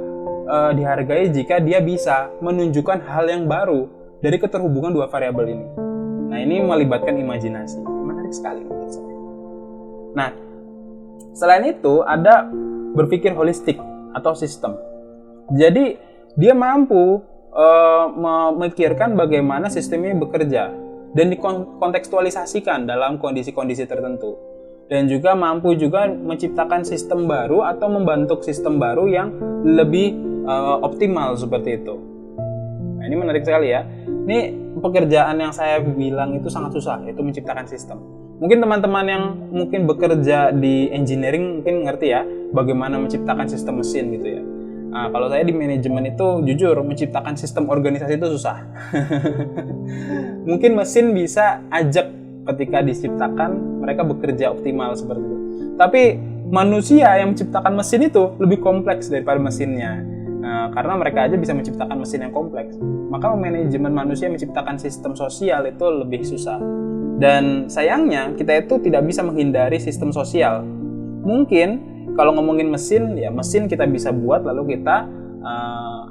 dihargai jika dia bisa menunjukkan hal yang baru dari keterhubungan dua variabel ini. Nah, ini melibatkan imajinasi. Menarik sekali menurut saya. Nah, selain itu ada berpikir holistik atau sistem. Jadi dia mampu memikirkan bagaimana sistem ini bekerja dan dikontekstualisasikan dalam kondisi-kondisi tertentu, dan juga mampu juga menciptakan sistem baru atau membentuk sistem baru yang lebih optimal seperti itu. Nah, ini menarik sekali ya. Ini pekerjaan yang saya bilang itu sangat susah, yaitu menciptakan sistem. Mungkin teman-teman yang mungkin bekerja di engineering mungkin ngerti ya bagaimana menciptakan sistem mesin gitu ya. Nah, kalau saya di manajemen itu jujur menciptakan sistem organisasi itu susah. Mungkin mesin bisa ajak ketika diciptakan mereka bekerja optimal seperti itu. Tapi manusia yang menciptakan mesin itu lebih kompleks daripada mesinnya. Karena mereka aja bisa menciptakan mesin yang kompleks. Maka manajemen manusia menciptakan sistem sosial itu lebih susah. Dan sayangnya kita itu tidak bisa menghindari sistem sosial. Mungkin kalau ngomongin mesin, ya mesin kita bisa buat lalu kita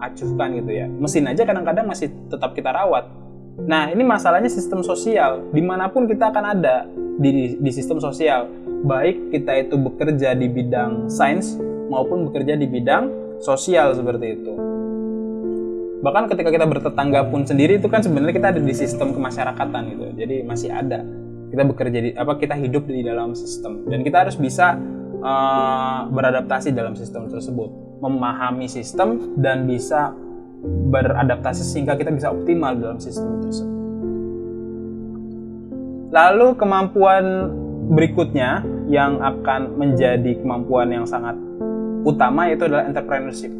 acuhkan gitu ya. Mesin aja kadang-kadang masih tetap kita rawat. Nah, ini masalahnya sistem sosial. Dimanapun kita akan ada di sistem sosial. Baik kita itu bekerja di bidang sains maupun bekerja di bidang sosial seperti itu. Bahkan ketika kita bertetangga pun sendiri itu kan sebenarnya kita ada di sistem kemasyarakatan gitu. Jadi masih ada. Kita bekerja kita hidup di dalam sistem dan kita harus bisa beradaptasi dalam sistem tersebut, memahami sistem dan bisa beradaptasi sehingga kita bisa optimal dalam sistem tersebut. Lalu kemampuan berikutnya yang akan menjadi kemampuan yang sangat utama yaitu adalah entrepreneurship.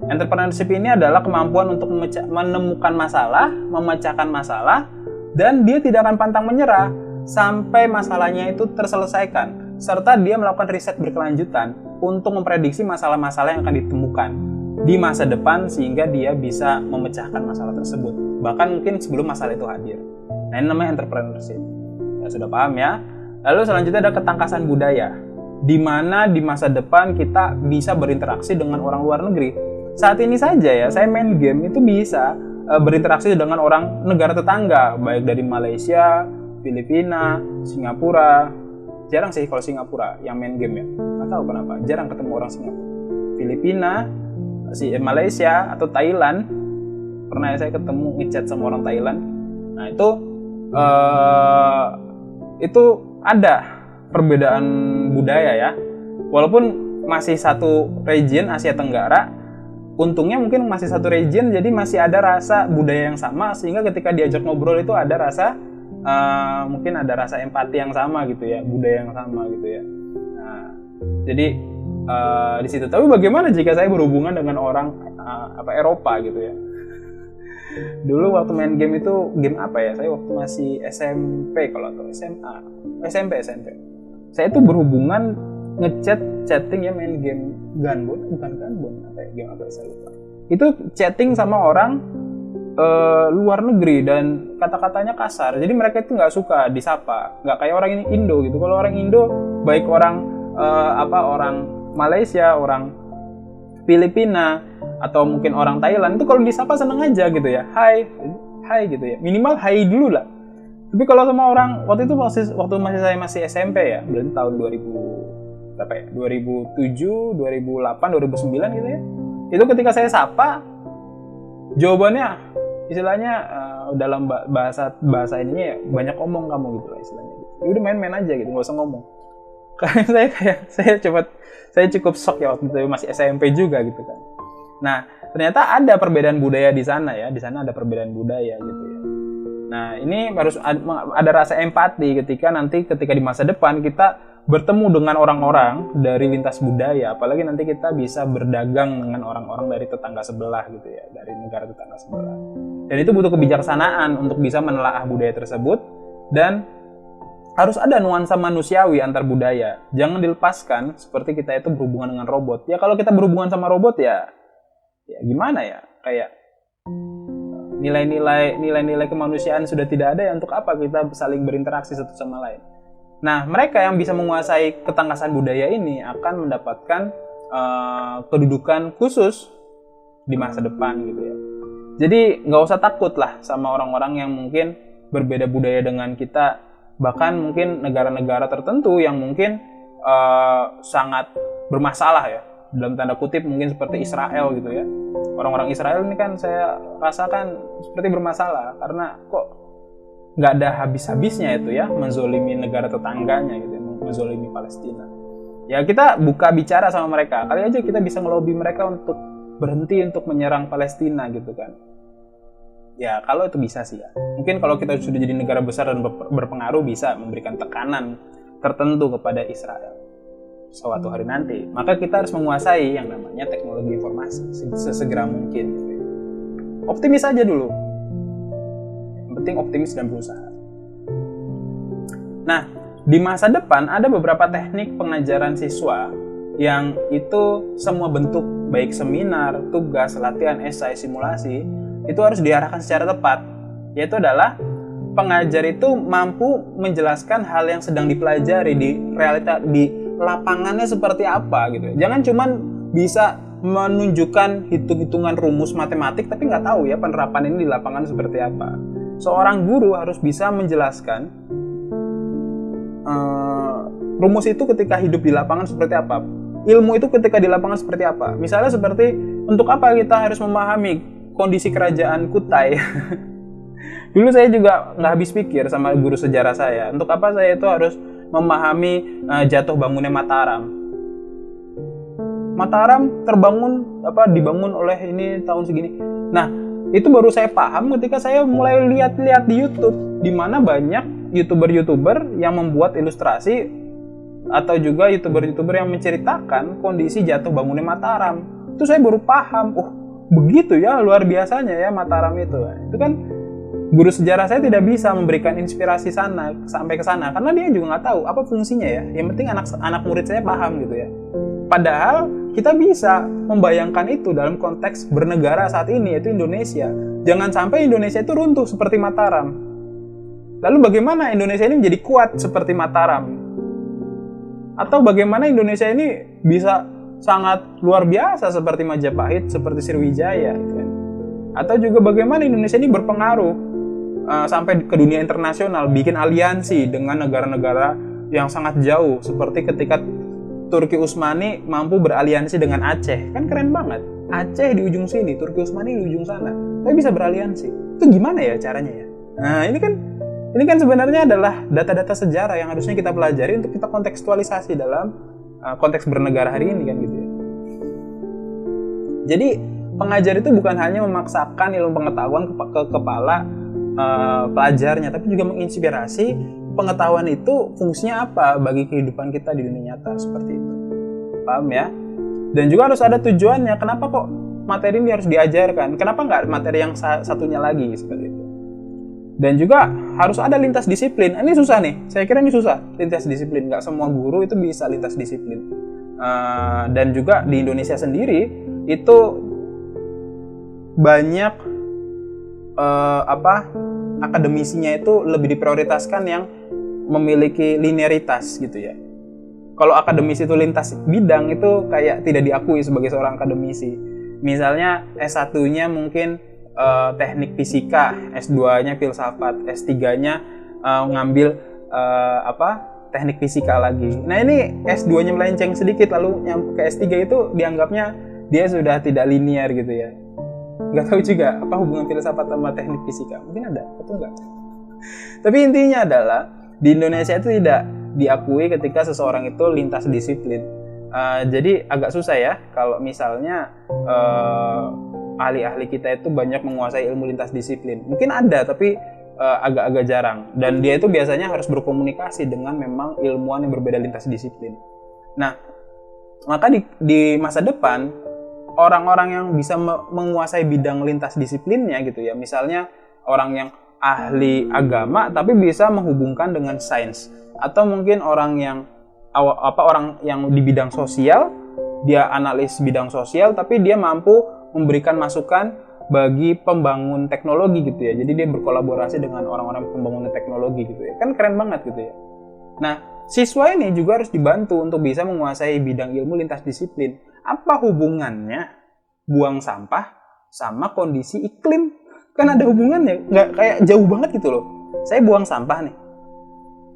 Entrepreneurship ini adalah kemampuan untuk menemukan masalah, memecahkan masalah, dan dia tidak akan pantang menyerah sampai masalahnya itu terselesaikan. Serta dia melakukan riset berkelanjutan untuk memprediksi masalah-masalah yang akan ditemukan di masa depan sehingga dia bisa memecahkan masalah tersebut. Bahkan mungkin sebelum masalah itu hadir. Nah, ini namanya entrepreneurship. Ya, sudah paham ya? Lalu selanjutnya ada ketangkasan budaya, di mana di masa depan kita bisa berinteraksi dengan orang luar negeri. Saat ini saja ya, saya main game itu bisa berinteraksi dengan orang negara tetangga, baik dari Malaysia, Filipina, Singapura. Jarang sih kalau Singapura yang main game ya, nggak tahu kenapa, jarang ketemu orang Singapura. Filipina, Malaysia atau Thailand, pernah saya ketemu ngechat sama orang Thailand. Nah itu ada perbedaan budaya ya, walaupun masih satu region Asia Tenggara, untungnya mungkin masih satu region, jadi masih ada rasa budaya yang sama, sehingga ketika diajak ngobrol itu ada rasa mungkin ada rasa empati yang sama gitu ya, budaya yang sama gitu ya. Nah, jadi di situ. Tapi bagaimana jika saya berhubungan dengan orang Eropa gitu ya? Dulu waktu main game itu game apa ya? Saya waktu masih SMP kalau atau SMA, SMP. Saya itu berhubungan chatting ya, main game bukan Gunbon, game apa saya lupa. Itu chatting sama orang luar negeri dan kata-katanya kasar. Jadi mereka itu nggak suka disapa, nggak kayak orang Indo gitu. Kalau orang Indo, baik orang orang Malaysia, orang Filipina, atau mungkin orang Thailand, itu kalau disapa seneng aja gitu ya, hai gitu ya, minimal hai dulu lah. Tapi kalau sama orang waktu itu waktu saya masih SMP ya, berarti tahun 2000 berapa ya, 2007, 2008, 2009 gitu ya, itu ketika saya sapa, jawabannya istilahnya dalam bahasa ininya ya, banyak omong kamu gitu lah istilahnya gitu. Ya udah main-main aja gitu, nggak usah ngomong. Karena saya cukup shock ya waktu itu, masih SMP juga gitu kan. Nah, ternyata ada perbedaan budaya di sana ya, di sana ada perbedaan budaya gitu ya. Nah, ini harus ada rasa empati ketika di masa depan kita bertemu dengan orang-orang dari lintas budaya, apalagi nanti kita bisa berdagang dengan orang-orang dari tetangga sebelah gitu ya, dari negara tetangga sebelah. Dan itu butuh kebijaksanaan untuk bisa menelaah budaya tersebut, dan harus ada nuansa manusiawi antar budaya. Jangan dilepaskan seperti kita itu berhubungan dengan robot. Ya kalau kita berhubungan sama robot ya gimana ya? Kayak nilai-nilai kemanusiaan sudah tidak ada ya, untuk apa kita saling berinteraksi satu sama lain. Nah, mereka yang bisa menguasai ketangkasan budaya ini akan mendapatkan kedudukan khusus di masa depan gitu ya. Jadi nggak usah takut lah sama orang-orang yang mungkin berbeda budaya dengan kita, bahkan mungkin negara-negara tertentu yang mungkin sangat bermasalah ya, dalam tanda kutip mungkin seperti Israel gitu ya. Orang-orang Israel ini kan saya rasakan seperti bermasalah karena kok nggak ada habis-habisnya itu ya, menzolimi negara tetangganya gitu, menzolimi Palestina. Ya kita buka bicara sama mereka, kali aja kita bisa ngelobi mereka untuk berhenti untuk menyerang Palestina gitu kan. Ya kalau itu bisa sih ya. Mungkin kalau kita sudah jadi negara besar dan berpengaruh, bisa memberikan tekanan tertentu kepada Israel suatu hari nanti. Maka kita harus menguasai yang namanya teknologi informasi sesegera mungkin gitu ya. Optimis aja dulu. Penting optimis dan berusaha. Nah, di masa depan ada beberapa teknik pengajaran siswa yang itu semua bentuk, baik seminar, tugas, latihan, esai, simulasi, itu harus diarahkan secara tepat. Yaitu adalah pengajar itu mampu menjelaskan hal yang sedang dipelajari di realita, di lapangannya seperti apa gitu. Jangan cuman bisa menunjukkan hitung-hitungan rumus matematik tapi nggak tahu ya penerapan ini di lapangan seperti apa. Seorang guru harus bisa menjelaskan rumus itu ketika hidup di lapangan seperti apa, ilmu itu ketika di lapangan seperti apa. Misalnya seperti untuk apa kita harus memahami kondisi kerajaan Kutai. Dulu saya juga nggak habis pikir sama guru sejarah saya, untuk apa saya itu harus memahami jatuh bangunnya Mataram. Mataram dibangun oleh ini tahun segini. Nah, itu baru saya paham ketika saya mulai lihat-lihat di YouTube, di mana banyak YouTuber yang membuat ilustrasi atau juga YouTuber yang menceritakan kondisi jatuh bangunnya Mataram. Itu saya baru paham, begitu ya luar biasanya ya Mataram itu. Itu kan guru sejarah saya tidak bisa memberikan inspirasi sampai ke sana karena dia juga nggak tahu apa fungsinya ya. Yang penting anak murid saya paham gitu ya. Padahal kita bisa membayangkan itu dalam konteks bernegara saat ini, yaitu Indonesia. Jangan sampai Indonesia itu runtuh seperti Mataram. Lalu bagaimana Indonesia ini menjadi kuat seperti Mataram? Atau bagaimana Indonesia ini bisa sangat luar biasa seperti Majapahit, seperti Sriwijaya gitu kan. Atau juga bagaimana Indonesia ini berpengaruh sampai ke dunia internasional, bikin aliansi dengan negara-negara yang sangat jauh, seperti ketika Turki Utsmani mampu beraliansi dengan Aceh. Kan keren banget. Aceh di ujung sini, Turki Utsmani di ujung sana, tapi bisa beraliansi. Itu gimana ya caranya ya? Nah, ini kan sebenarnya adalah data-data sejarah yang harusnya kita pelajari untuk kita kontekstualisasi dalam konteks bernegara hari ini kan gitu ya. Jadi pengajar itu bukan hanya memaksakan ilmu pengetahuan ke kepala pelajarnya, tapi juga menginspirasi pengetahuan itu fungsinya apa bagi kehidupan kita di dunia nyata, seperti itu. Paham ya? Dan juga harus ada tujuannya. Kenapa kok materi ini harus diajarkan? Kenapa nggak materi yang satunya lagi, seperti itu? Dan juga harus ada lintas disiplin. Ini susah nih. Saya kira ini susah, lintas disiplin. Nggak semua guru itu bisa lintas disiplin. Dan juga di Indonesia sendiri itu banyak akademisinya itu lebih diprioritaskan yang memiliki linearitas gitu ya. Kalau akademisi itu lintas bidang itu kayak tidak diakui sebagai seorang akademisi. Misalnya S1-nya mungkin teknik fisika, S2-nya filsafat, S3-nya ngambil teknik fisika lagi. Nah ini S2-nya melenceng sedikit lalu nyampe ke S3 itu dianggapnya dia sudah tidak linear gitu ya. Nggak tahu juga apa hubungan filsafat sama teknik fisika. Mungkin ada atau enggak. Tapi intinya adalah di Indonesia itu tidak diakui ketika seseorang itu lintas disiplin. Jadi agak susah ya kalau misalnya ahli-ahli kita itu banyak menguasai ilmu lintas disiplin. Mungkin ada tapi agak-agak jarang. Dan dia itu biasanya harus berkomunikasi dengan memang ilmuwan yang berbeda lintas disiplin. Nah, maka di masa depan orang-orang yang bisa menguasai bidang lintas disiplinnya gitu ya. Misalnya orang yang ahli agama tapi bisa menghubungkan dengan sains. Atau mungkin orang yang di bidang sosial, dia analis bidang sosial tapi dia mampu memberikan masukan bagi pembangun teknologi gitu ya. Jadi dia berkolaborasi dengan orang-orang pembangun teknologi gitu ya. Kan keren banget gitu ya. Nah, siswa ini juga harus dibantu untuk bisa menguasai bidang ilmu lintas disiplin. Apa hubungannya buang sampah sama kondisi iklim? Kan ada hubungannya, nggak kayak jauh banget gitu loh. Saya buang sampah nih,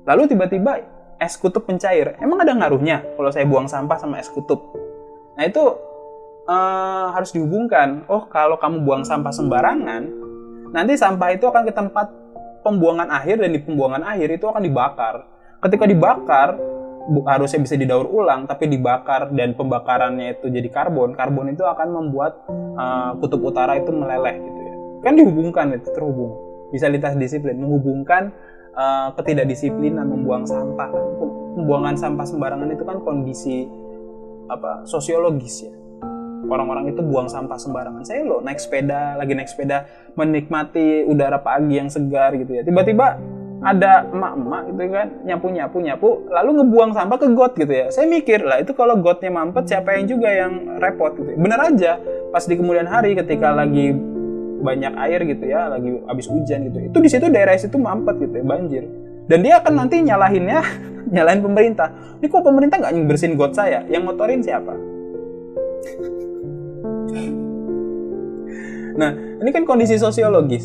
lalu tiba-tiba es kutub mencair. Emang ada ngaruhnya kalau saya buang sampah sama es kutub? Nah itu harus dihubungkan. Oh, kalau kamu buang sampah sembarangan, nanti sampah itu akan ke tempat pembuangan akhir, dan di pembuangan akhir itu akan dibakar. Ketika dibakar, harusnya bisa didaur ulang, tapi dibakar dan pembakarannya itu jadi karbon. Karbon itu akan membuat kutub utara itu meleleh gitu ya. Kan dihubungkan, itu terhubung. Bisa lintas disiplin, menghubungkan ketidakdisiplinan membuang sampah. Pembuangan sampah sembarangan itu kan kondisi sosiologis ya. Orang-orang itu buang sampah sembarangan. Saya loh lagi naik sepeda menikmati udara pagi yang segar gitu ya. Tiba-tiba ada emak-emak gitu kan nyapu lalu ngebuang sampah ke got gitu ya. Saya mikir lah, itu kalau gotnya mampet siapa yang juga yang repot gitu ya. Bener aja pas di kemudian hari ketika lagi banyak air gitu ya, lagi habis hujan gitu, itu di situ daerah situ mampet gitu ya, banjir. Dan dia akan nanti nyalahin pemerintah. Ini kok pemerintah nggak bersihin got saya? Yang ngotorin siapa? Nah, ini kan kondisi sosiologis.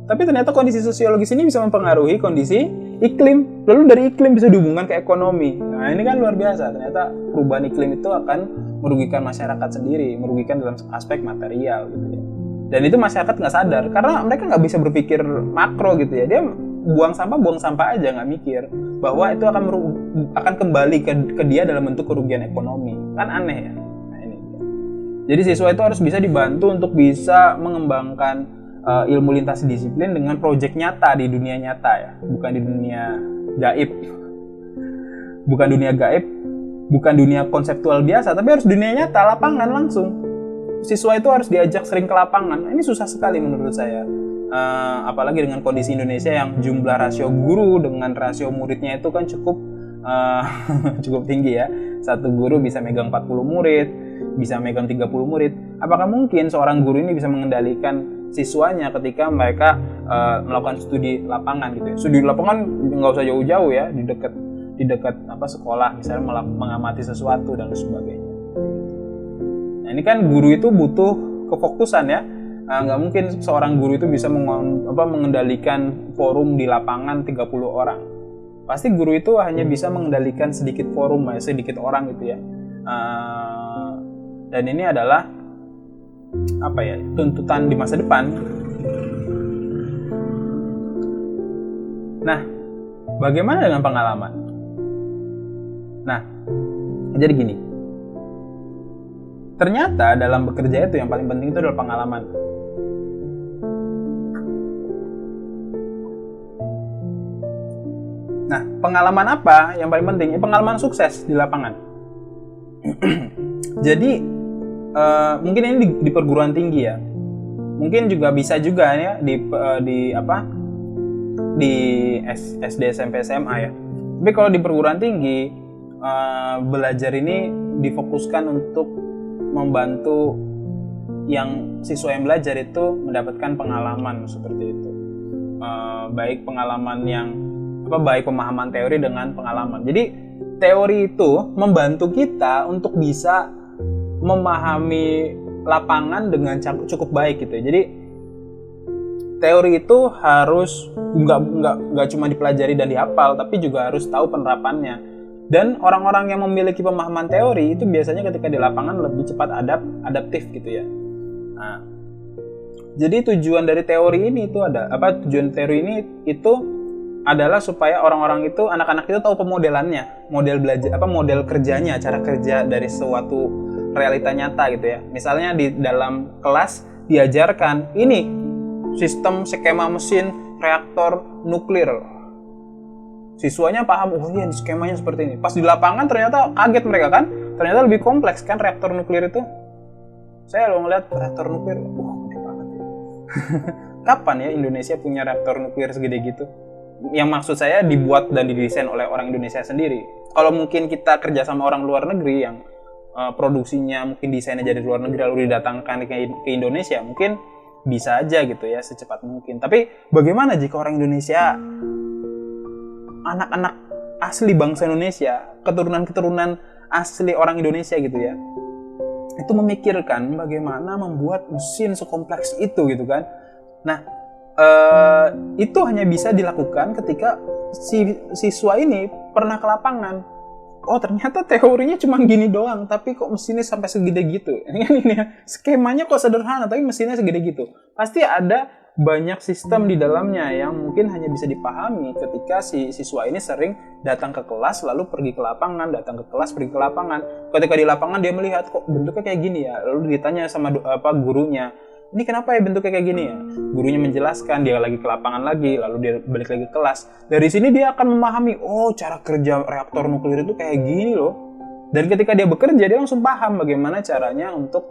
Tapi ternyata kondisi sosiologis ini bisa mempengaruhi kondisi iklim. Lalu dari iklim bisa dihubungkan ke ekonomi. Nah, ini kan luar biasa. Ternyata perubahan iklim itu akan merugikan masyarakat sendiri, merugikan dalam aspek material gitu ya. Dan itu masyarakat nggak sadar, karena mereka nggak bisa berpikir makro gitu ya. Dia buang sampah aja, nggak mikir bahwa itu akan kembali ke dia dalam bentuk kerugian ekonomi. Kan aneh ya. Nah, ini. Jadi siswa itu harus bisa dibantu untuk bisa mengembangkan ilmu lintas disiplin dengan proyek nyata di dunia nyata ya, bukan di dunia gaib. Bukan dunia gaib, bukan dunia konseptual biasa, tapi harus dunia nyata, lapangan langsung. Siswa itu harus diajak sering ke lapangan. Ini susah sekali menurut saya. Apalagi dengan kondisi Indonesia yang jumlah rasio guru dengan rasio muridnya itu kan cukup tinggi ya. Satu guru bisa megang 40 murid, bisa megang 30 murid. Apakah mungkin seorang guru ini bisa mengendalikan siswanya ketika mereka melakukan studi lapangan gitu ya? Studi lapangan nggak usah jauh-jauh ya, di dekat sekolah misalnya mengamati sesuatu dan sebagainya. Nah, ini kan guru itu butuh kefokusan ya. Nggak mungkin seorang guru itu bisa mengendalikan forum di lapangan 30 orang. Pasti guru itu hanya bisa mengendalikan sedikit forum, sedikit orang gitu ya. Dan ini adalah tuntutan di masa depan. Nah, bagaimana dengan pengalaman? Nah, jadi gini. Ternyata dalam bekerja itu yang paling penting itu adalah pengalaman. Nah, pengalaman apa yang paling penting? Pengalaman sukses di lapangan. Jadi, mungkin ini di perguruan tinggi ya. Mungkin juga bisa juga ya di SD, SMP, SMA ya. Tapi kalau di perguruan tinggi, belajar ini difokuskan untuk membantu yang siswa yang belajar itu mendapatkan pengalaman seperti itu. Baik pengalaman baik pemahaman teori dengan pengalaman. Jadi teori itu membantu kita untuk bisa memahami lapangan dengan cukup baik gitu. Jadi teori itu harus nggak cuma dipelajari dan dihafal, tapi juga harus tahu penerapannya. Dan orang-orang yang memiliki pemahaman teori itu biasanya ketika di lapangan lebih cepat adaptif gitu ya. Nah, jadi tujuan dari teori ini itu adalah supaya orang-orang itu, anak-anak itu tahu pemodelannya, model belajar model kerjanya, cara kerja dari suatu realita nyata gitu ya. Misalnya di dalam kelas diajarkan ini sistem skema mesin reaktor nuklir. Siswanya paham, oh iya skemanya seperti ini. Pas di lapangan ternyata kaget mereka kan, ternyata lebih kompleks kan reaktor nuklir itu. Saya lo ngeliat reaktor nuklir, gede banget ya. Kapan ya Indonesia punya reaktor nuklir segede gitu? Yang maksud saya dibuat dan didesain oleh orang Indonesia sendiri. Kalau mungkin kita kerja sama orang luar negeri yang produksinya mungkin desainnya dari luar negeri lalu didatangkan ke Indonesia, mungkin bisa aja gitu ya secepat mungkin. Tapi bagaimana jika orang Indonesia, anak-anak asli bangsa Indonesia, keturunan-keturunan asli orang Indonesia gitu ya, itu memikirkan bagaimana membuat mesin sekompleks itu gitu kan. Nah, itu hanya bisa dilakukan ketika si siswa ini pernah ke lapangan. Oh ternyata teorinya cuma gini doang, tapi kok mesinnya sampai segede gitu. Ini skemanya kok sederhana, tapi mesinnya segede gitu. Pasti ada banyak sistem di dalamnya yang mungkin hanya bisa dipahami ketika si siswa ini sering datang ke kelas lalu pergi ke lapangan, datang ke kelas pergi ke lapangan. Ketika di lapangan dia melihat kok bentuknya kayak gini ya, lalu ditanya sama gurunya, ini kenapa ya bentuknya kayak gini ya? Gurunya menjelaskan, dia lagi ke lapangan lagi, lalu dia balik lagi ke kelas. Dari sini dia akan memahami, oh cara kerja reaktor nuklir itu kayak gini loh. Dan ketika dia bekerja dia langsung paham bagaimana caranya untuk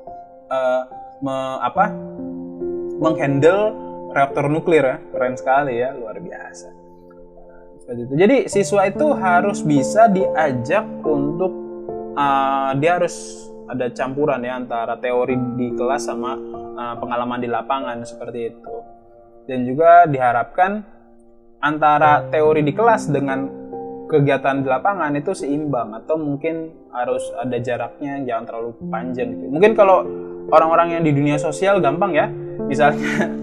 menghandle reaktor nuklir ya. Keren sekali ya, luar biasa. Seperti itu. Jadi siswa itu harus bisa diajak untuk dia harus ada campuran ya antara teori di kelas sama pengalaman di lapangan seperti itu. Dan juga diharapkan antara teori di kelas dengan kegiatan di lapangan itu seimbang, atau mungkin harus ada jaraknya, jangan terlalu panjang gitu. Mungkin kalau orang-orang yang di dunia sosial gampang ya,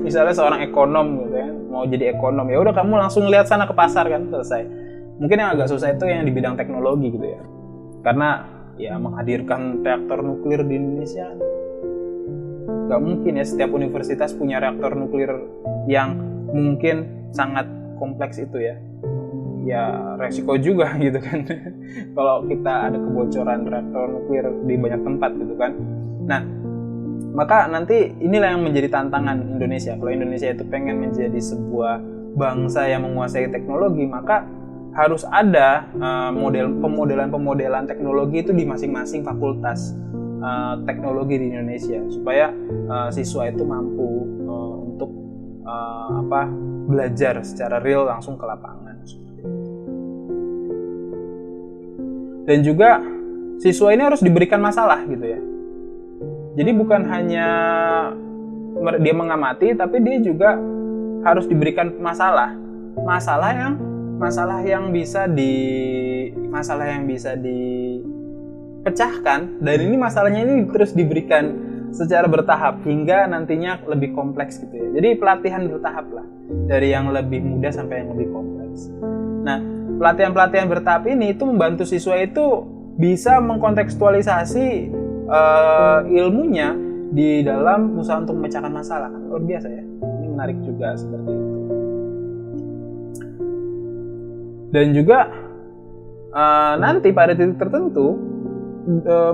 misalnya seorang ekonom gitu ya, mau jadi ekonom ya udah kamu langsung lihat sana ke pasar kan, selesai. Mungkin yang agak susah itu yang di bidang teknologi gitu ya, karena ya menghadirkan reaktor nuklir di Indonesia nggak mungkin ya setiap universitas punya reaktor nuklir yang mungkin sangat kompleks itu ya. Ya resiko juga gitu kan kalau kita ada kebocoran reaktor nuklir di banyak tempat gitu kan. Nah, maka nanti inilah yang menjadi tantangan Indonesia. Kalau Indonesia itu pengen menjadi sebuah bangsa yang menguasai teknologi, maka harus ada pemodelan teknologi itu di masing-masing fakultas teknologi di Indonesia, supaya siswa itu mampu untuk belajar secara real langsung ke lapangan. Dan juga siswa ini harus diberikan masalah gitu ya. Jadi bukan hanya dia mengamati, tapi dia juga harus diberikan masalah yang bisa dipecahkan. Dan ini masalahnya ini terus diberikan secara bertahap hingga nantinya lebih kompleks gitu ya. Jadi pelatihan bertahap lah, dari yang lebih mudah sampai yang lebih kompleks. Nah, pelatihan-pelatihan bertahap ini itu membantu siswa itu bisa mengkontekstualisasi ilmunya di dalam usaha untuk memecahkan masalah. Kan luar biasa ya. Ini menarik juga seperti itu. Dan juga nanti pada titik tertentu,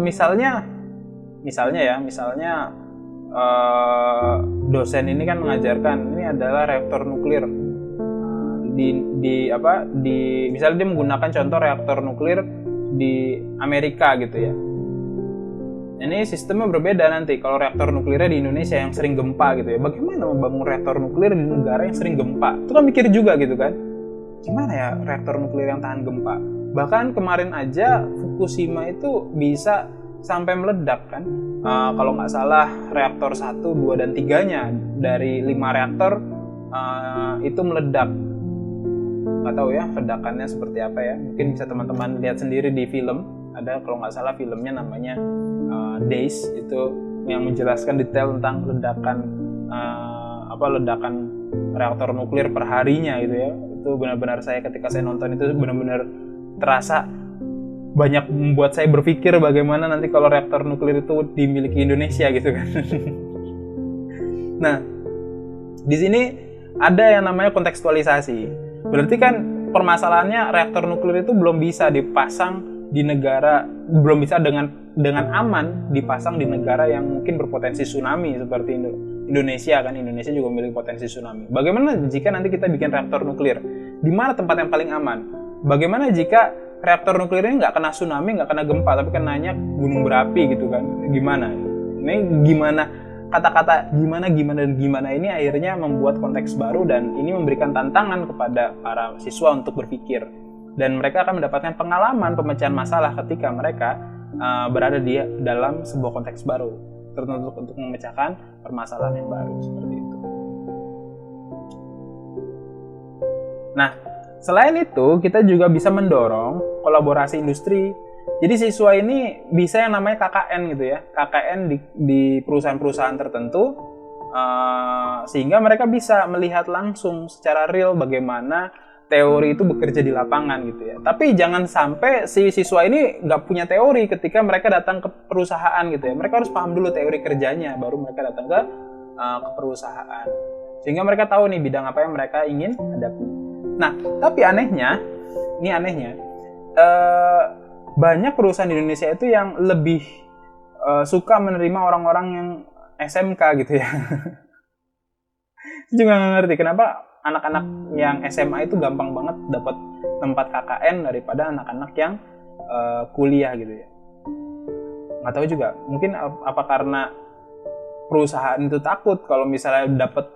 misalnya dosen ini kan mengajarkan ini adalah reaktor nuklir, misalnya dia menggunakan contoh reaktor nuklir di Amerika gitu ya. Ini sistemnya berbeda nanti kalau reaktor nuklirnya di Indonesia yang sering gempa gitu ya. Bagaimana membangun reaktor nuklir di negara yang sering gempa? Itu kan mikir juga gitu kan. Gimana ya reaktor nuklir yang tahan gempa? Bahkan kemarin aja Fukushima itu bisa sampai meledak kan. Kalau nggak salah reaktor 1, 2, dan 3-nya dari 5 reaktor itu meledak. Nggak tahu ya ledakannya seperti apa ya. Mungkin bisa teman-teman lihat sendiri di film. Ada kalau nggak salah filmnya namanya Days, itu yang menjelaskan detail tentang ledakan reaktor nuklir per harinya gitu ya. Itu benar-benar ketika saya nonton itu benar-benar terasa banyak membuat saya berpikir bagaimana nanti kalau reaktor nuklir itu dimiliki Indonesia gitu kan. Nah, di sini ada yang namanya kontekstualisasi. Berarti kan permasalahannya reaktor nuklir itu belum bisa dipasang di negara, belum bisa dengan aman dipasang di negara yang mungkin berpotensi tsunami seperti Indonesia kan. Indonesia juga memiliki potensi tsunami. Bagaimana jika nanti kita bikin reaktor nuklir? Di mana tempat yang paling aman? Bagaimana jika reaktor nuklir ini nggak kena tsunami, nggak kena gempa, tapi kenanya gunung berapi gitu kan? Gimana? Ini gimana? Kata-kata gimana ini akhirnya membuat konteks baru, dan ini memberikan tantangan kepada para siswa untuk berpikir. Dan mereka akan mendapatkan pengalaman pemecahan masalah ketika mereka berada di dalam sebuah konteks baru tertentu untuk memecahkan permasalahan yang baru seperti itu. Nah, selain itu kita juga bisa mendorong kolaborasi industri. Jadi siswa ini bisa yang namanya KKN gitu ya, KKN di perusahaan-perusahaan tertentu, sehingga mereka bisa melihat langsung secara real bagaimana teori itu bekerja di lapangan gitu ya. Tapi jangan sampai si siswa ini nggak punya teori ketika mereka datang ke perusahaan gitu ya. Mereka harus paham dulu teori kerjanya, baru mereka datang ke perusahaan. Sehingga mereka tahu nih bidang apa yang mereka ingin hadapi. Nah, tapi anehnya, banyak perusahaan di Indonesia itu yang lebih suka menerima orang-orang yang SMK gitu ya. Juga nggak ngerti kenapa anak-anak yang SMA itu gampang banget dapat tempat KKN daripada anak-anak yang kuliah gitu ya. Nggak tahu juga, mungkin apa karena perusahaan itu takut kalau misalnya dapat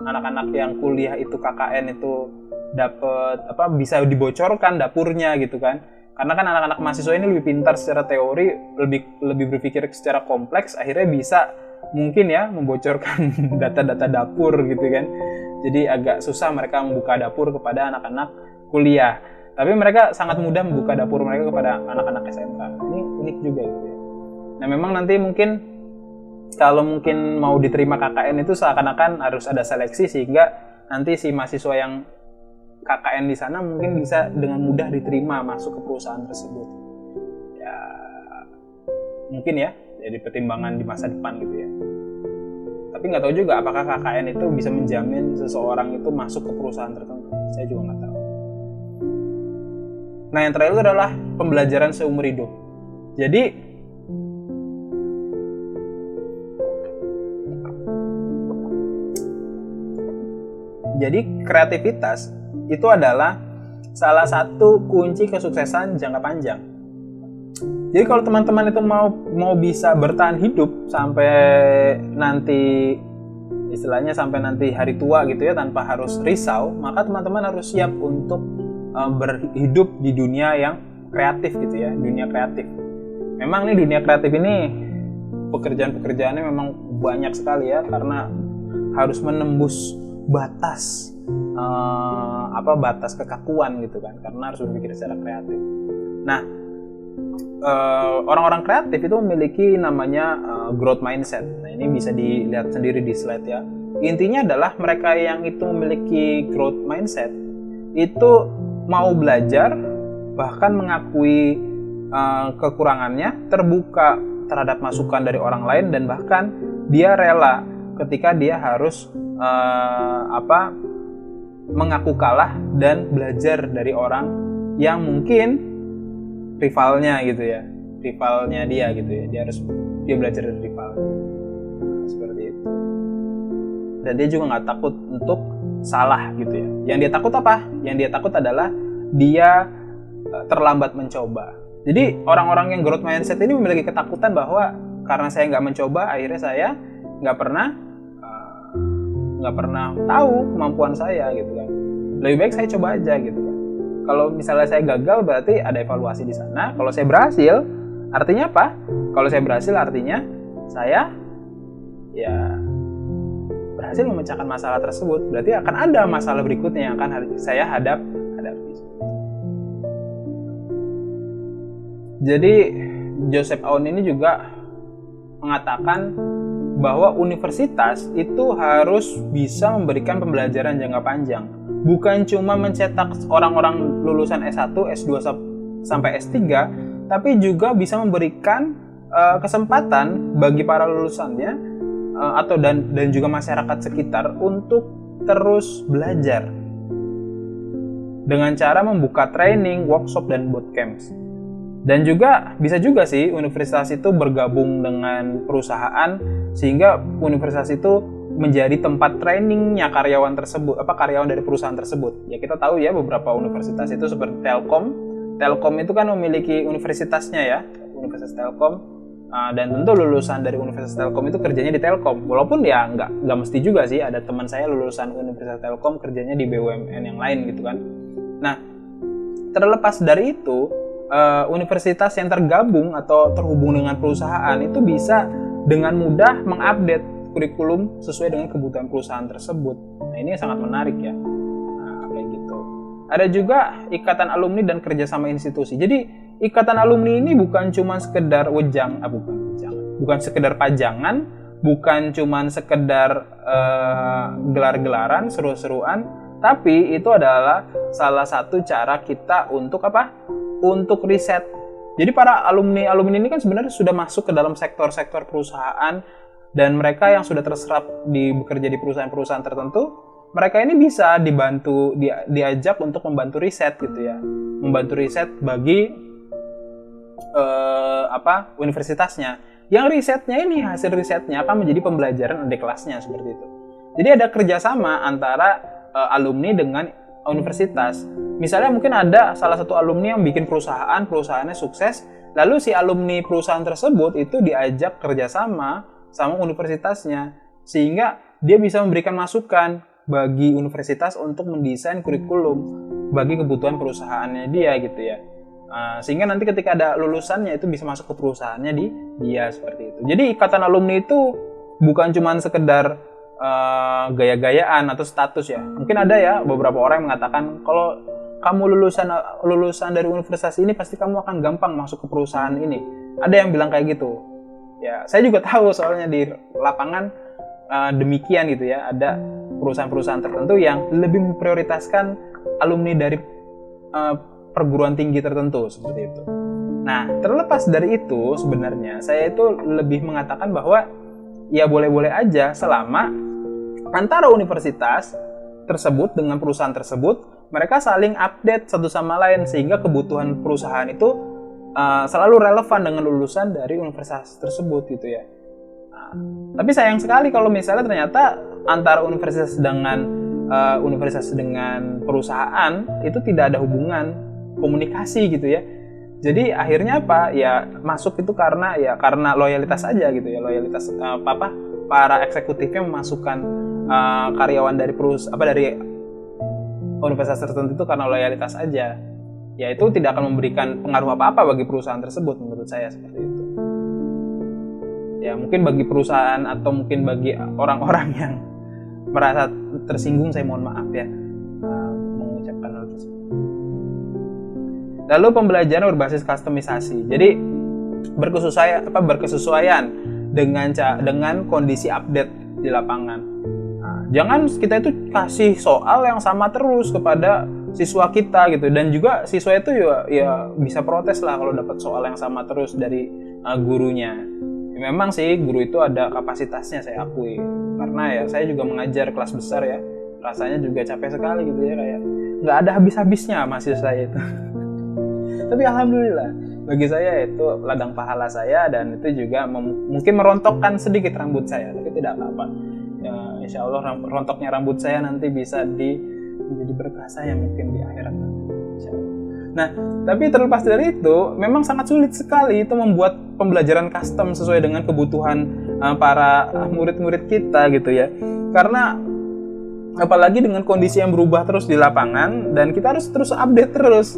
anak-anak yang kuliah itu KKN itu dapat bisa dibocorkan dapurnya gitu kan. Karena kan anak-anak mahasiswa ini lebih pintar secara teori, lebih berpikir secara kompleks, akhirnya bisa mungkin ya membocorkan data-data dapur gitu kan. Jadi agak susah mereka membuka dapur kepada anak-anak kuliah. Tapi mereka sangat mudah membuka dapur mereka kepada anak-anak SMK. Ini unik juga gitu ya. Nah, memang nanti mungkin kalau mungkin mau diterima KKN itu seakan-akan harus ada seleksi, sehingga nanti si mahasiswa yang KKN di sana mungkin bisa dengan mudah diterima masuk ke perusahaan tersebut. Ya, mungkin ya, jadi pertimbangan di masa depan gitu ya. Tapi nggak tahu juga apakah KKN itu bisa menjamin seseorang itu masuk ke perusahaan tertentu. Saya juga nggak tahu. Nah, yang terakhir itu adalah pembelajaran seumur hidup. Jadi kreativitas itu adalah salah satu kunci kesuksesan jangka panjang. Jadi kalau teman-teman itu mau bisa bertahan hidup sampai nanti istilahnya sampai nanti hari tua gitu ya, tanpa harus risau, maka teman-teman harus siap untuk berhidup di dunia yang kreatif gitu ya, dunia kreatif. Memang nih dunia kreatif ini pekerjaan-pekerjaannya memang banyak sekali ya, karena harus menembus batas batas kekakuan gitu kan, karena harus berpikir secara kreatif. Nah, orang-orang kreatif itu memiliki namanya growth mindset. Nah, ini bisa dilihat sendiri di slide ya. Intinya adalah mereka yang itu memiliki growth mindset itu mau belajar, bahkan mengakui kekurangannya, terbuka terhadap masukan dari orang lain, dan bahkan dia rela ketika dia harus mengaku kalah dan belajar dari orang yang mungkin rivalnya gitu ya, rivalnya dia gitu ya, dia belajar dari rivalnya. Seperti itu. Dan dia juga nggak takut untuk salah gitu ya. Yang dia takut apa? Yang dia takut adalah dia terlambat mencoba. Jadi orang-orang yang growth mindset ini memiliki ketakutan bahwa karena saya nggak mencoba, akhirnya saya nggak pernah tahu kemampuan saya gitu kan. Lebih baik saya coba aja gitu kan. Kalau misalnya saya gagal, berarti ada evaluasi di sana. Kalau saya berhasil, artinya apa? Kalau saya berhasil artinya saya ya berhasil memecahkan masalah tersebut. Berarti akan ada masalah berikutnya yang akan saya hadapi. Jadi Joseph Aoun ini juga mengatakan bahwa universitas itu harus bisa memberikan pembelajaran jangka panjang. Bukan cuma mencetak orang-orang lulusan S1, S2 sampai S3, tapi juga bisa memberikan kesempatan bagi para lulusannya dan juga masyarakat sekitar untuk terus belajar dengan cara membuka training, workshop, dan bootcamps. Dan juga bisa juga sih universitas itu bergabung dengan perusahaan sehingga universitas itu menjadi tempat trainingnya karyawan dari perusahaan tersebut. Ya kita tahu ya beberapa universitas itu seperti Telkom. Telkom itu kan memiliki universitasnya ya, Universitas Telkom. Dan tentu lulusan dari Universitas Telkom itu kerjanya di Telkom. Walaupun ya nggak mesti juga sih, ada teman saya lulusan Universitas Telkom kerjanya di BUMN yang lain gitu kan. Nah, terlepas dari itu, universitas yang tergabung atau terhubung dengan perusahaan itu bisa dengan mudah mengupdate kurikulum sesuai dengan kebutuhan perusahaan tersebut. Nah, ini sangat menarik ya. Nah, kayak gitu. Ada juga ikatan alumni dan kerjasama institusi. Jadi ikatan alumni ini bukan cuma sekedar bukan sekedar pajangan, bukan cuma sekedar gelar-gelaran, seru-seruan, tapi itu adalah salah satu cara kita untuk apa? Untuk riset. Jadi para alumni ini kan sebenarnya sudah masuk ke dalam sektor-sektor perusahaan, dan mereka yang sudah terserap bekerja di perusahaan-perusahaan tertentu, mereka ini bisa diajak untuk membantu riset gitu ya, membantu riset bagi universitasnya. Yang risetnya ini, hasil risetnya akan menjadi pembelajaran adik kelasnya seperti itu. Jadi ada kerjasama antara alumni dengan universitas. Misalnya mungkin ada salah satu alumni yang bikin perusahaannya sukses, lalu si alumni perusahaan tersebut itu diajak kerjasama sama universitasnya, sehingga dia bisa memberikan masukan bagi universitas untuk mendesain kurikulum bagi kebutuhan perusahaannya dia gitu ya. Sehingga nanti ketika ada lulusannya itu bisa masuk ke perusahaannya dia seperti itu. Jadi ikatan alumni itu bukan cuma sekedar gaya-gayaan atau status ya. Mungkin ada ya beberapa orang yang mengatakan kalau kamu lulusan dari universitas ini pasti kamu akan gampang masuk ke perusahaan ini. Ada yang bilang kayak gitu. Ya, saya juga tahu soalnya di lapangan demikian gitu ya. Ada perusahaan-perusahaan tertentu yang lebih memprioritaskan alumni dari perguruan tinggi tertentu seperti itu. Nah, terlepas dari itu sebenarnya saya itu lebih mengatakan bahwa ya boleh-boleh aja selama antara universitas tersebut dengan perusahaan tersebut mereka saling update satu sama lain sehingga kebutuhan perusahaan itu selalu relevan dengan lulusan dari universitas tersebut gitu ya. Tapi sayang sekali kalau misalnya ternyata antara universitas dengan perusahaan itu tidak ada hubungan komunikasi gitu ya. Jadi akhirnya apa? Ya masuk itu karena loyalitas aja gitu ya, loyalitas para eksekutifnya memasukkan karyawan dari universitas tertentu itu karena loyalitas aja. Ya itu tidak akan memberikan pengaruh apa-apa bagi perusahaan tersebut menurut saya seperti itu. Ya mungkin bagi perusahaan atau mungkin bagi orang-orang yang merasa tersinggung, saya mohon maaf ya mengucapkan hal tersebut. Lalu pembelajaran berbasis kustomisasi. Jadi berkesesuaian dengan kondisi update di lapangan. Nah, jangan kita itu kasih soal yang sama terus kepada siswa kita gitu, dan juga siswa itu ya bisa protes lah kalau dapat soal yang sama terus dari gurunya. Ya, memang sih guru itu ada kapasitasnya, saya akui, karena ya saya juga mengajar kelas besar ya, rasanya juga capek sekali gitu ya, kayak nggak ada habis-habisnya mahasiswa saya itu. Tapi alhamdulillah bagi saya itu ladang pahala saya, dan itu juga mungkin merontokkan sedikit rambut saya, tapi tidak apa-apa ya, insya Allah rontoknya rambut saya nanti bisa menjadi berkah saya mungkin di akhirat nanti, insya Allah. Nah, tapi terlepas dari itu memang sangat sulit sekali itu membuat pembelajaran custom sesuai dengan kebutuhan para murid-murid kita gitu ya, karena apalagi dengan kondisi yang berubah terus di lapangan, dan kita harus terus update terus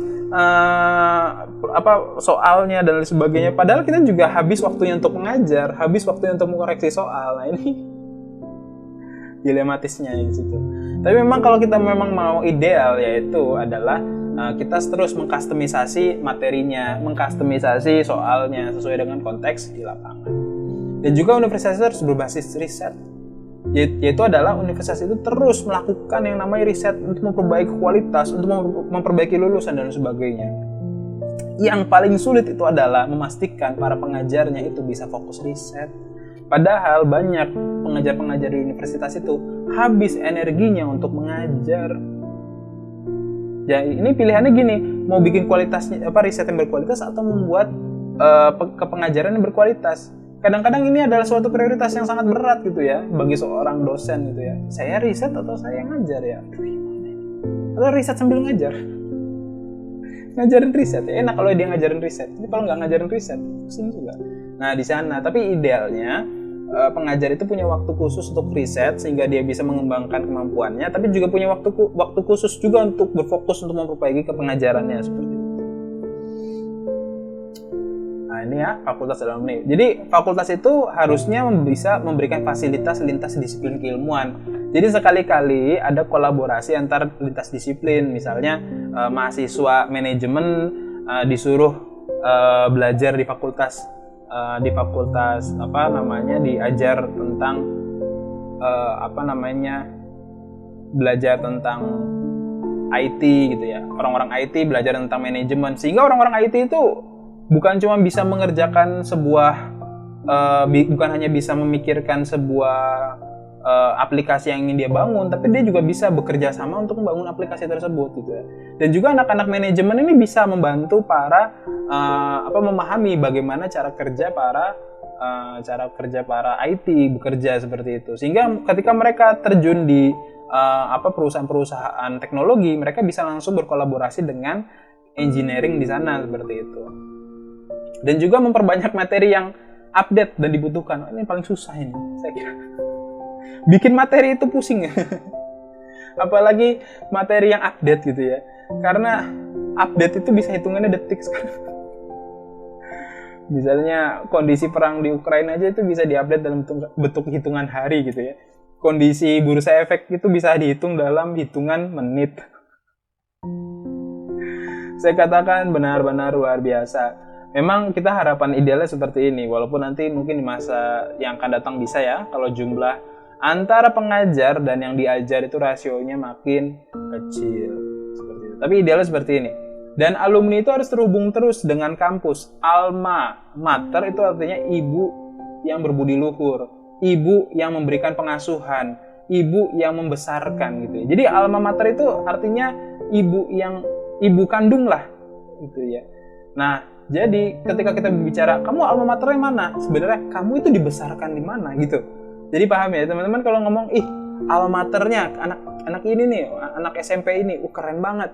soalnya dan lain sebagainya. Padahal kita juga habis waktunya untuk mengajar, habis waktunya untuk mengoreksi soal. Nah, ini dilematisnya di situ. Tapi memang kalau kita memang mau ideal, yaitu adalah kita terus mengkustomisasi materinya, mengkustomisasi soalnya sesuai dengan konteks di lapangan. Dan juga universitas harus berbasis riset, yaitu adalah universitas itu terus melakukan yang namanya riset untuk memperbaiki kualitas, untuk memperbaiki lulusan dan sebagainya. Yang paling sulit itu adalah memastikan para pengajarnya itu bisa fokus riset. Padahal banyak pengajar-pengajar di universitas itu habis energinya untuk mengajar. Ya, ini pilihannya gini, mau bikin kualitasnya riset yang berkualitas atau membuat kepengajaran yang berkualitas. Kadang-kadang ini adalah suatu prioritas yang sangat berat gitu ya bagi seorang dosen gitu ya. Saya riset atau saya ngajar ya? Atau riset sambil ngajar? Ngajarin riset ya enak kalau dia ngajarin riset. Tapi kalau nggak ngajarin riset, pusing juga. Nah di sana, tapi idealnya pengajar itu punya waktu khusus untuk riset sehingga dia bisa mengembangkan kemampuannya, tapi juga punya waktu khusus juga untuk berfokus untuk memperbaiki kepengajarannya seperti itu. Nah ini ya fakultas alumni. Jadi fakultas itu harusnya bisa memberikan fasilitas lintas disiplin keilmuan. Jadi sekali-kali ada kolaborasi antar lintas disiplin. Misalnya mahasiswa manajemen disuruh belajar di fakultas diajar tentang belajar tentang IT gitu ya. Orang-orang IT belajar tentang manajemen, sehingga orang-orang IT itu bukan cuma bisa mengerjakan bukan hanya bisa memikirkan sebuah aplikasi yang ingin dia bangun, tapi dia juga bisa bekerja sama untuk membangun aplikasi tersebut gitu ya. Dan juga anak-anak manajemen ini bisa membantu para memahami bagaimana cara kerja para IT bekerja seperti itu. Sehingga ketika mereka terjun di perusahaan-perusahaan teknologi, mereka bisa langsung berkolaborasi dengan engineering di sana seperti itu. Dan juga memperbanyak materi yang update dan dibutuhkan. Ini paling susah ini, saya kira. Bikin materi itu pusing ya. Apalagi materi yang update gitu ya. Karena update itu bisa hitungannya detik sekarang. Misalnya kondisi perang di Ukraina aja itu bisa diupdate dalam bentuk hitungan hari gitu ya. Kondisi bursa efek itu bisa dihitung dalam hitungan menit. Saya katakan benar-benar luar biasa. Memang kita harapan idealnya seperti ini, walaupun nanti mungkin di masa yang akan datang bisa ya, kalau jumlah antara pengajar dan yang diajar itu rasionya makin kecil seperti itu. Tapi idealnya seperti ini. Dan alumni itu harus terhubung terus dengan kampus. Alma mater itu artinya ibu yang berbudi luhur, ibu yang memberikan pengasuhan, ibu yang membesarkan gitu ya. Jadi alma mater itu artinya ibu kandung lah gitu ya. Nah, jadi ketika kita berbicara kamu alma maternya mana? Sebenarnya kamu itu dibesarkan di mana gitu. Jadi paham ya teman-teman, kalau ngomong alma maternya anak ini nih, anak SMP ini, keren banget.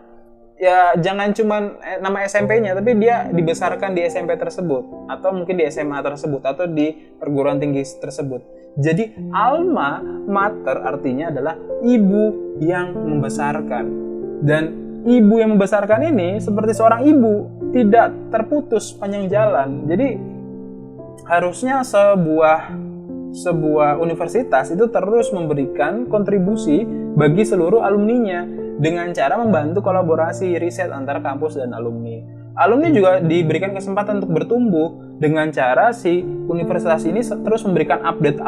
Ya jangan cuma nama SMP-nya, tapi dia dibesarkan di SMP tersebut, atau mungkin di SMA tersebut, atau di perguruan tinggi tersebut. Jadi alma mater artinya adalah ibu yang membesarkan. Dan ibu yang membesarkan ini seperti seorang ibu, tidak terputus panjang jalan. Jadi harusnya sebuah universitas itu terus memberikan kontribusi bagi seluruh alumninya dengan cara membantu kolaborasi riset antara kampus dan alumni. alumni juga diberikan kesempatan untuk bertumbuh dengan cara si universitas ini terus memberikan update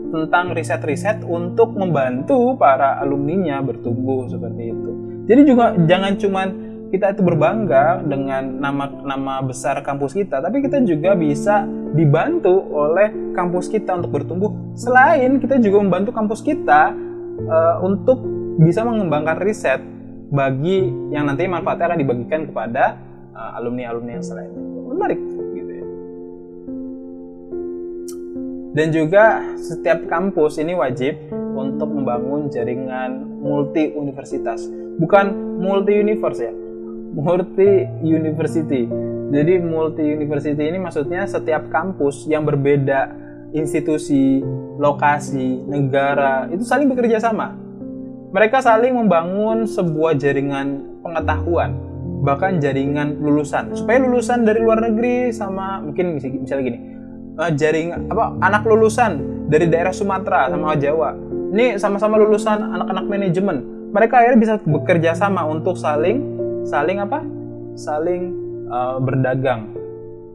tentang riset-riset untuk membantu para alumninya bertumbuh seperti itu. Jadi juga jangan cuman kita itu berbangga dengan nama besar kampus kita, tapi kita juga bisa dibantu oleh kampus kita untuk bertumbuh. Selain kita juga membantu kampus kita untuk bisa mengembangkan riset bagi yang nanti manfaatnya akan dibagikan kepada alumni-alumni yang selainnya. Menarik gitu ya. Dan juga setiap kampus ini wajib untuk membangun jaringan multi universitas. Bukan multi universe ya, multi university. Jadi multi university ini maksudnya setiap kampus yang berbeda institusi, lokasi, negara itu saling bekerja sama. Mereka saling membangun sebuah jaringan pengetahuan, bahkan jaringan lulusan. Supaya lulusan dari luar negeri sama mungkin misalnya gini, jaringan anak lulusan dari daerah Sumatera sama Jawa. Ini sama-sama lulusan anak-anak manajemen. Mereka akhirnya bisa bekerja sama untuk saling berdagang,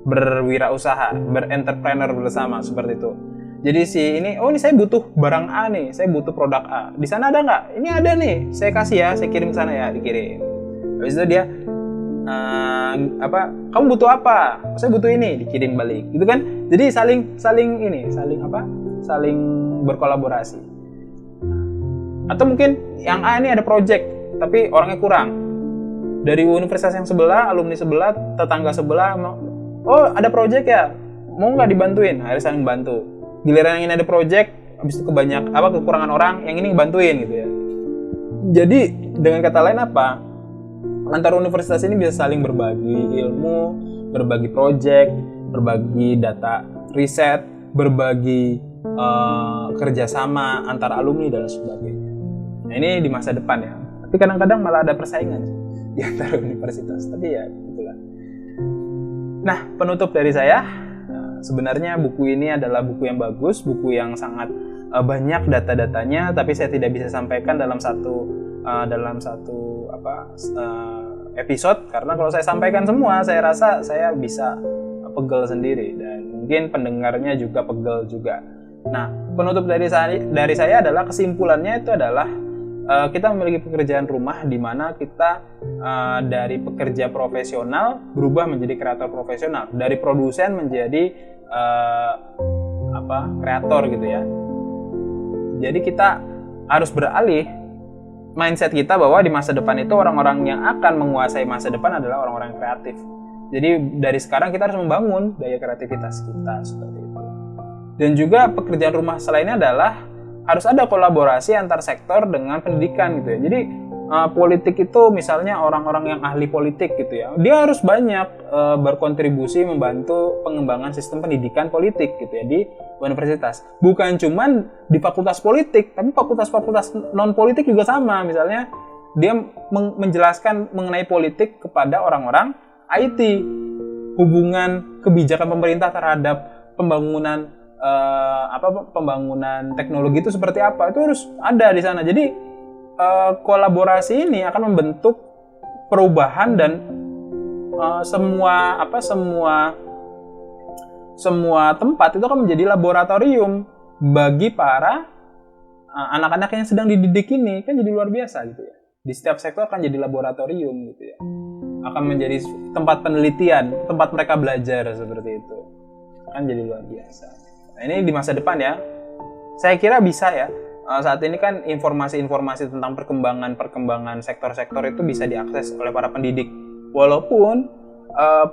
berwirausaha, berentrepreneur bersama seperti itu. Jadi ini saya butuh barang A nih, saya butuh produk A. Di sana ada nggak? Ini ada nih, saya kasih ya, saya kirim ke sana ya, dikirim. Habis itu dia kamu butuh apa? Saya butuh ini, dikirim balik. Gitu kan? Jadi saling berkolaborasi. Atau mungkin yang A ini ada project, tapi orangnya kurang. Dari universitas yang sebelah, alumni sebelah, tetangga sebelah, ada project ya, mau nggak dibantuin? Akhirnya saling bantu. Giliran yang ini ada project, habis itu kekurangan orang, yang ini bantuin gitu ya. Jadi dengan kata lain antar universitas ini bisa saling berbagi ilmu, berbagi project, berbagi data riset, berbagi kerjasama antar alumni dan sebagainya. Nah, ini di masa depan ya. Tapi kadang-kadang malah ada persaingan di antara universitas. Tapi ya itulah. Nah, penutup dari saya, sebenarnya buku ini adalah buku yang bagus, buku yang sangat banyak data-datanya, tapi saya tidak bisa sampaikan dalam satu episode, karena kalau saya sampaikan semua, saya rasa saya bisa pegel sendiri dan mungkin pendengarnya juga pegel juga. Nah, penutup dari saya adalah kesimpulannya itu adalah kita memiliki pekerjaan rumah di mana kita dari pekerja profesional berubah menjadi kreator profesional, dari produsen menjadi kreator gitu ya. Jadi kita harus beralih mindset kita bahwa di masa depan itu orang-orang yang akan menguasai masa depan adalah orang-orang kreatif. Jadi dari sekarang kita harus membangun daya kreativitas kita seperti itu. Dan juga pekerjaan rumah selainnya adalah harus ada kolaborasi antar sektor dengan pendidikan gitu ya. Jadi politik itu misalnya orang-orang yang ahli politik gitu ya, dia harus banyak berkontribusi membantu pengembangan sistem pendidikan politik gitu ya di universitas. Bukan cuman di fakultas politik, tapi fakultas-fakultas non politik juga sama. Misalnya dia menjelaskan mengenai politik kepada orang-orang IT, hubungan kebijakan pemerintah terhadap pembangunan teknologi itu seperti apa, itu harus ada di sana. Jadi kolaborasi ini akan membentuk perubahan dan semua tempat itu akan menjadi laboratorium bagi para anak-anak yang sedang dididik ini. Kan jadi luar biasa gitu ya. Di setiap sektor akan jadi laboratorium gitu ya. Akan menjadi tempat penelitian, tempat mereka belajar seperti itu. Kan jadi luar biasa. Nah, ini di masa depan ya, saya kira bisa ya. Saat ini kan informasi-informasi tentang perkembangan sektor-sektor itu bisa diakses oleh para pendidik. Walaupun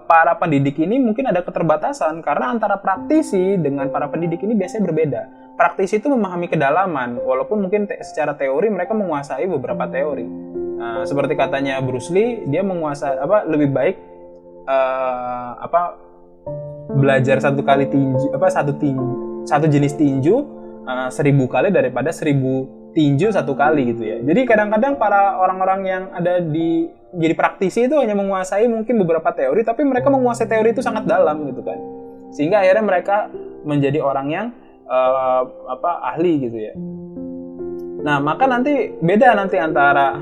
para pendidik ini mungkin ada keterbatasan karena antara praktisi dengan para pendidik ini biasanya berbeda. Praktisi itu memahami kedalaman, walaupun mungkin secara teori mereka menguasai beberapa teori. Seperti katanya Bruce Lee, dia menguasai lebih baik belajar satu jenis tinju 1000 kali daripada 1000 tinju satu kali gitu ya. Jadi kadang-kadang para orang-orang yang ada jadi praktisi itu hanya menguasai mungkin beberapa teori, tapi mereka menguasai teori itu sangat dalam gitu kan. Sehingga akhirnya mereka menjadi orang yang ahli gitu ya. Nah, maka beda antara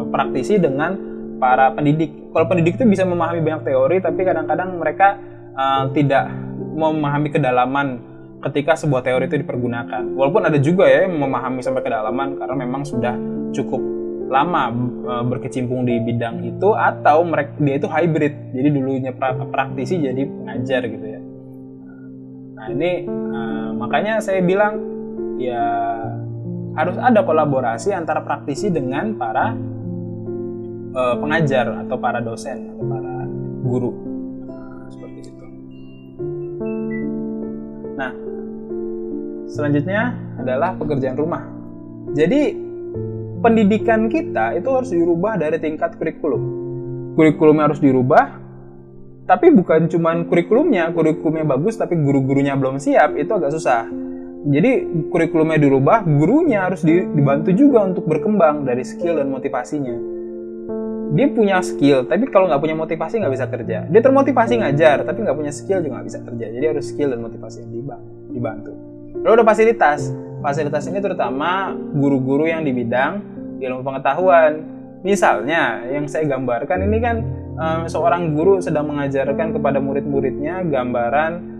praktisi dengan para pendidik. Kalau pendidik itu bisa memahami banyak teori, tapi kadang-kadang mereka tidak memahami kedalaman ketika sebuah teori itu dipergunakan. Walaupun ada juga ya yang memahami sampai kedalaman karena memang sudah cukup lama berkecimpung di bidang itu, atau dia itu hybrid, jadi dulunya praktisi jadi pengajar gitu ya. Nah ini makanya saya bilang ya harus ada kolaborasi antara praktisi dengan para pengajar atau para dosen atau para guru. Seperti itu. Nah, selanjutnya adalah pekerjaan rumah. Jadi pendidikan kita itu harus dirubah dari tingkat kurikulum. Kurikulumnya harus dirubah, tapi bukan cuma kurikulumnya bagus tapi guru-gurunya belum siap, itu agak susah. Jadi kurikulumnya dirubah, gurunya harus dibantu juga untuk berkembang dari skill dan motivasinya. Dia punya skill, tapi kalau nggak punya motivasi nggak bisa kerja. Dia termotivasi ngajar, tapi nggak punya skill juga nggak bisa kerja. Jadi harus skill dan motivasi yang dibantu. Lalu ada fasilitas. Fasilitas ini terutama guru-guru yang di bidang ilmu pengetahuan. Misalnya yang saya gambarkan ini kan seorang guru sedang mengajarkan kepada murid-muridnya gambaran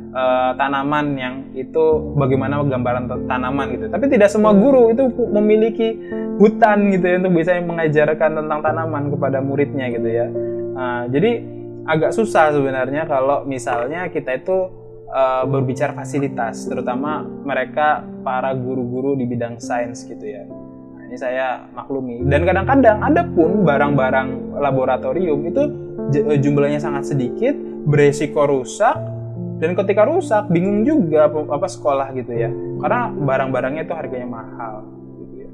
tanaman yang itu bagaimana gambaran tanaman gitu. Tapi tidak semua guru itu memiliki hutan gitu ya untuk bisa mengajarkan tentang tanaman kepada muridnya gitu ya. Jadi agak susah sebenarnya kalau misalnya kita itu berbicara fasilitas, terutama mereka para guru-guru di bidang sains gitu ya. Nah, ini saya maklumi. Dan kadang-kadang ada pun barang-barang laboratorium itu jumlahnya sangat sedikit, beresiko rusak, dan ketika rusak bingung juga apa sekolah gitu ya, karena barang-barangnya itu harganya mahal gitu ya.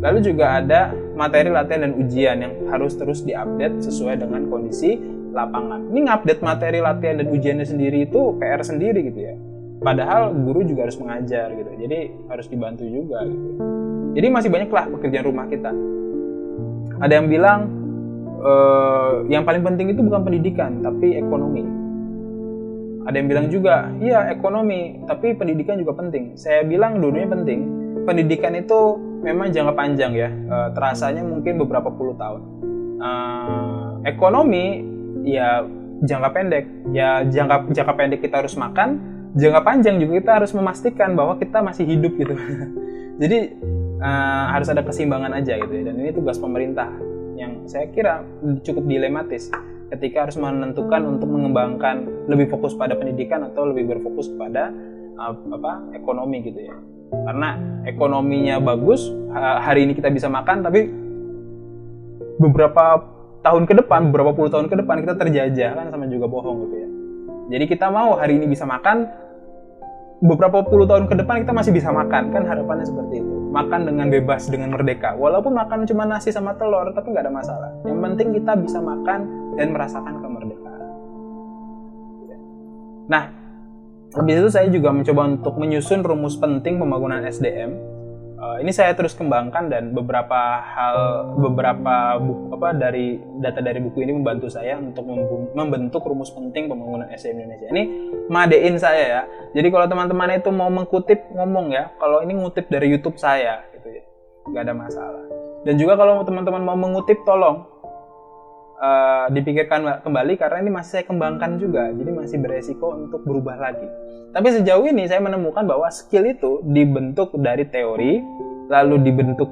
Lalu juga ada materi latihan dan ujian yang harus terus diupdate sesuai dengan kondisi lapangan. Ini ngupdate materi latihan dan ujiannya sendiri itu PR sendiri gitu ya. Padahal guru juga harus mengajar gitu. Jadi harus dibantu juga gitu. Jadi masih banyaklah pekerjaan rumah kita. Ada yang bilang yang paling penting itu bukan pendidikan tapi ekonomi. Ada yang bilang juga, iya ekonomi, tapi pendidikan juga penting. Saya bilang dua-duanya penting. Pendidikan itu memang jangka panjang ya, terasanya mungkin beberapa puluh tahun. Ekonomi, ya jangka pendek. Ya jangka pendek kita harus makan, jangka panjang juga kita harus memastikan bahwa kita masih hidup gitu. Jadi harus ada keseimbangan aja gitu ya. Dan ini tugas pemerintah yang saya kira cukup dilematis ketika harus menentukan untuk mengembangkan lebih fokus pada pendidikan atau lebih berfokus pada ekonomi gitu ya. Karena ekonominya bagus, hari ini kita bisa makan, tapi beberapa tahun ke depan, beberapa puluh tahun ke depan kita terjajah, kan sama juga bohong gitu ya. Jadi kita mau hari ini bisa makan, beberapa puluh tahun ke depan kita masih bisa makan, kan harapannya seperti itu. Makan dengan bebas, dengan merdeka. Walaupun makan cuma nasi sama telur, tapi nggak ada masalah. Yang penting kita bisa makan dan merasakan kemerdekaan. Nah, habis itu saya juga mencoba untuk menyusun rumus penting pembangunan SDM. Ini saya terus kembangkan dan beberapa buku dari data dari buku ini membantu saya untuk membentuk rumus penting pembangunan SDM Indonesia. Ini madein saya ya. Jadi kalau teman-teman itu mau mengutip ngomong ya, kalau ini ngutip dari YouTube saya gitu ya, nggak ada masalah. Dan juga kalau teman-teman mau mengutip tolong dipikirkan kembali karena ini masih saya kembangkan juga, jadi masih beresiko untuk berubah lagi. Tapi sejauh ini saya menemukan bahwa skill itu dibentuk dari teori, lalu dibentuk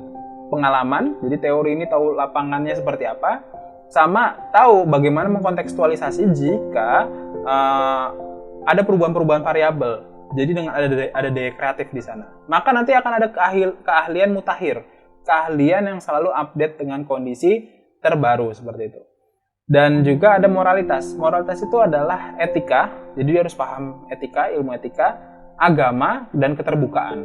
pengalaman. Jadi teori ini tahu lapangannya seperti apa, sama tahu bagaimana mengkontekstualisasi jika ada perubahan-perubahan variabel. Jadi dengan ada daya kreatif di sana, maka nanti akan ada keahlian mutakhir, keahlian yang selalu update dengan kondisi terbaru seperti itu. Dan juga ada moralitas. Moralitas itu adalah etika. Jadi dia harus paham etika, ilmu etika, agama, dan keterbukaan.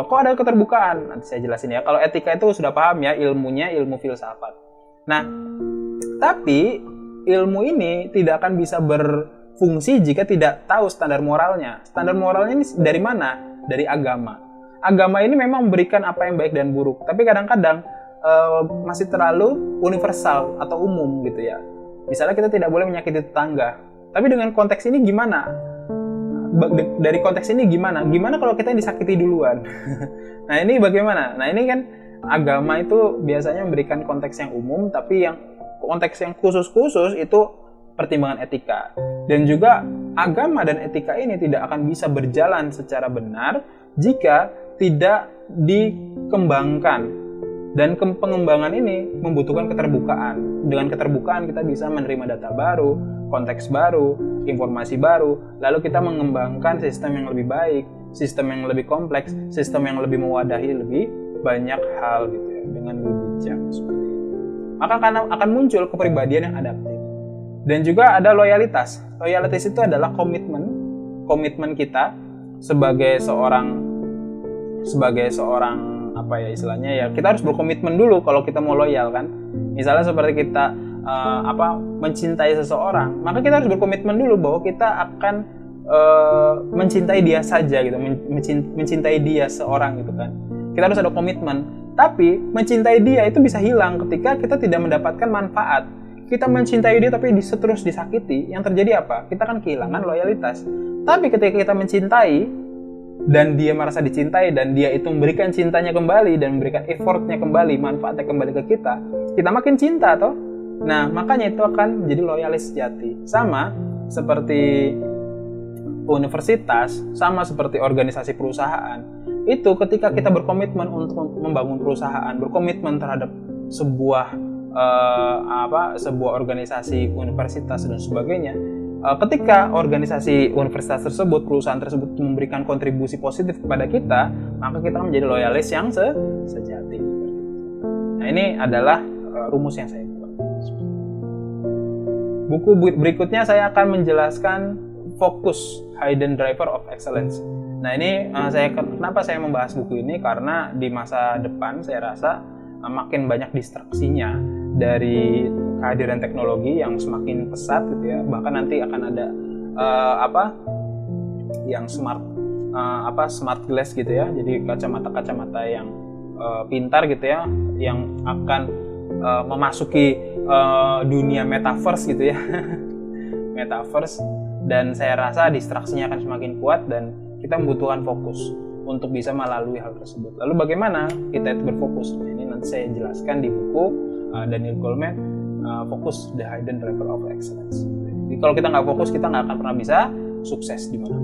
Kok ada keterbukaan? Nanti saya jelasin ya. Kalau etika itu sudah paham ya, ilmunya ilmu filsafat. Nah, tapi ilmu ini tidak akan bisa berfungsi jika tidak tahu standar moralnya. Standar moralnya ini dari mana? Dari agama. Agama ini memang memberikan apa yang baik dan buruk. Tapi kadang-kadang masih terlalu universal atau umum gitu ya. Misalnya kita tidak boleh menyakiti tetangga. Tapi dengan konteks ini gimana? Dari konteks ini gimana? Gimana kalau kita yang disakiti duluan? Nah ini bagaimana? Nah ini kan agama itu biasanya memberikan konteks yang umum, tapi yang konteks yang khusus itu pertimbangan etika. Dan juga agama dan etika ini tidak akan bisa berjalan secara benar jika tidak dikembangkan. Dan pengembangan ini membutuhkan keterbukaan. Dengan keterbukaan kita bisa menerima data baru, konteks baru, informasi baru, lalu kita mengembangkan sistem yang lebih baik, sistem yang lebih kompleks, sistem yang lebih mewadahi lebih banyak hal gitu ya, dengan lebih bijak seperti itu. Maka akan muncul kepribadian yang adaptif. Dan juga ada loyalitas. Loyalitas itu adalah komitmen kita sebagai seorang apa ya istilahnya ya, kita harus berkomitmen dulu kalau kita mau loyal kan. Misalnya seperti kita mencintai seseorang, maka kita harus berkomitmen dulu bahwa kita akan mencintai dia saja gitu, mencintai dia seorang gitu kan. Kita harus ada komitmen. Tapi mencintai dia itu bisa hilang ketika kita tidak mendapatkan manfaat. Kita mencintai dia tapi terus disakiti, yang terjadi apa? Kita kan kehilangan loyalitas. Tapi ketika kita mencintai dan dia merasa dicintai dan dia itu memberikan cintanya kembali dan memberikan effortnya kembali, manfaatnya kembali ke kita makin cinta toh. Nah, makanya itu akan jadi loyalis sejati. Sama seperti universitas, sama seperti organisasi perusahaan. Itu ketika kita berkomitmen untuk membangun perusahaan, berkomitmen terhadap sebuah organisasi, universitas dan sebagainya. Ketika organisasi universitas tersebut, perusahaan tersebut memberikan kontribusi positif kepada kita, maka kita menjadi loyalis yang sejati. Nah, ini adalah rumus yang saya buat. Buku berikutnya saya akan menjelaskan Focus, Hidden Driver of Excellence. Nah, ini kenapa saya membahas buku ini, karena di masa depan saya rasa makin banyak distraksinya dari kehadiran teknologi yang semakin pesat gitu ya. Bahkan nanti akan ada yang smart glass gitu ya. Jadi kacamata yang pintar gitu ya, yang akan memasuki dunia metaverse gitu ya. Metaverse, dan saya rasa distraksinya akan semakin kuat dan kita membutuhkan fokus untuk bisa melalui hal tersebut. Lalu bagaimana kita itu berfokus? Nah, ini nanti saya jelaskan di buku Daniel Goleman, Focus, The Hidden Driver of Excellence. Jadi kalau kita nggak fokus, kita nggak akan pernah bisa sukses di mana.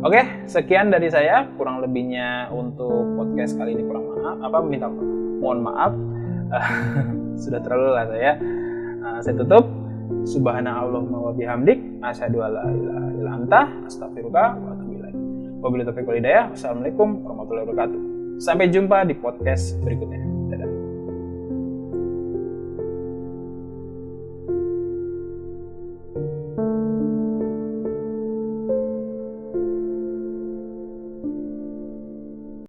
Oke, sekian dari saya. Kurang lebihnya untuk podcast kali ini mohon maaf. Sudah terlalu lah saya. Saya tutup. Subhanallahumma wa bihamdik, asyhadu alla ilaha illa anta, astaghfiruka wa atubu ilaik. Wabillahi taufiq wal hidayah. Wassalamualaikum warahmatullahi wabarakatuh. Sampai jumpa di podcast berikutnya.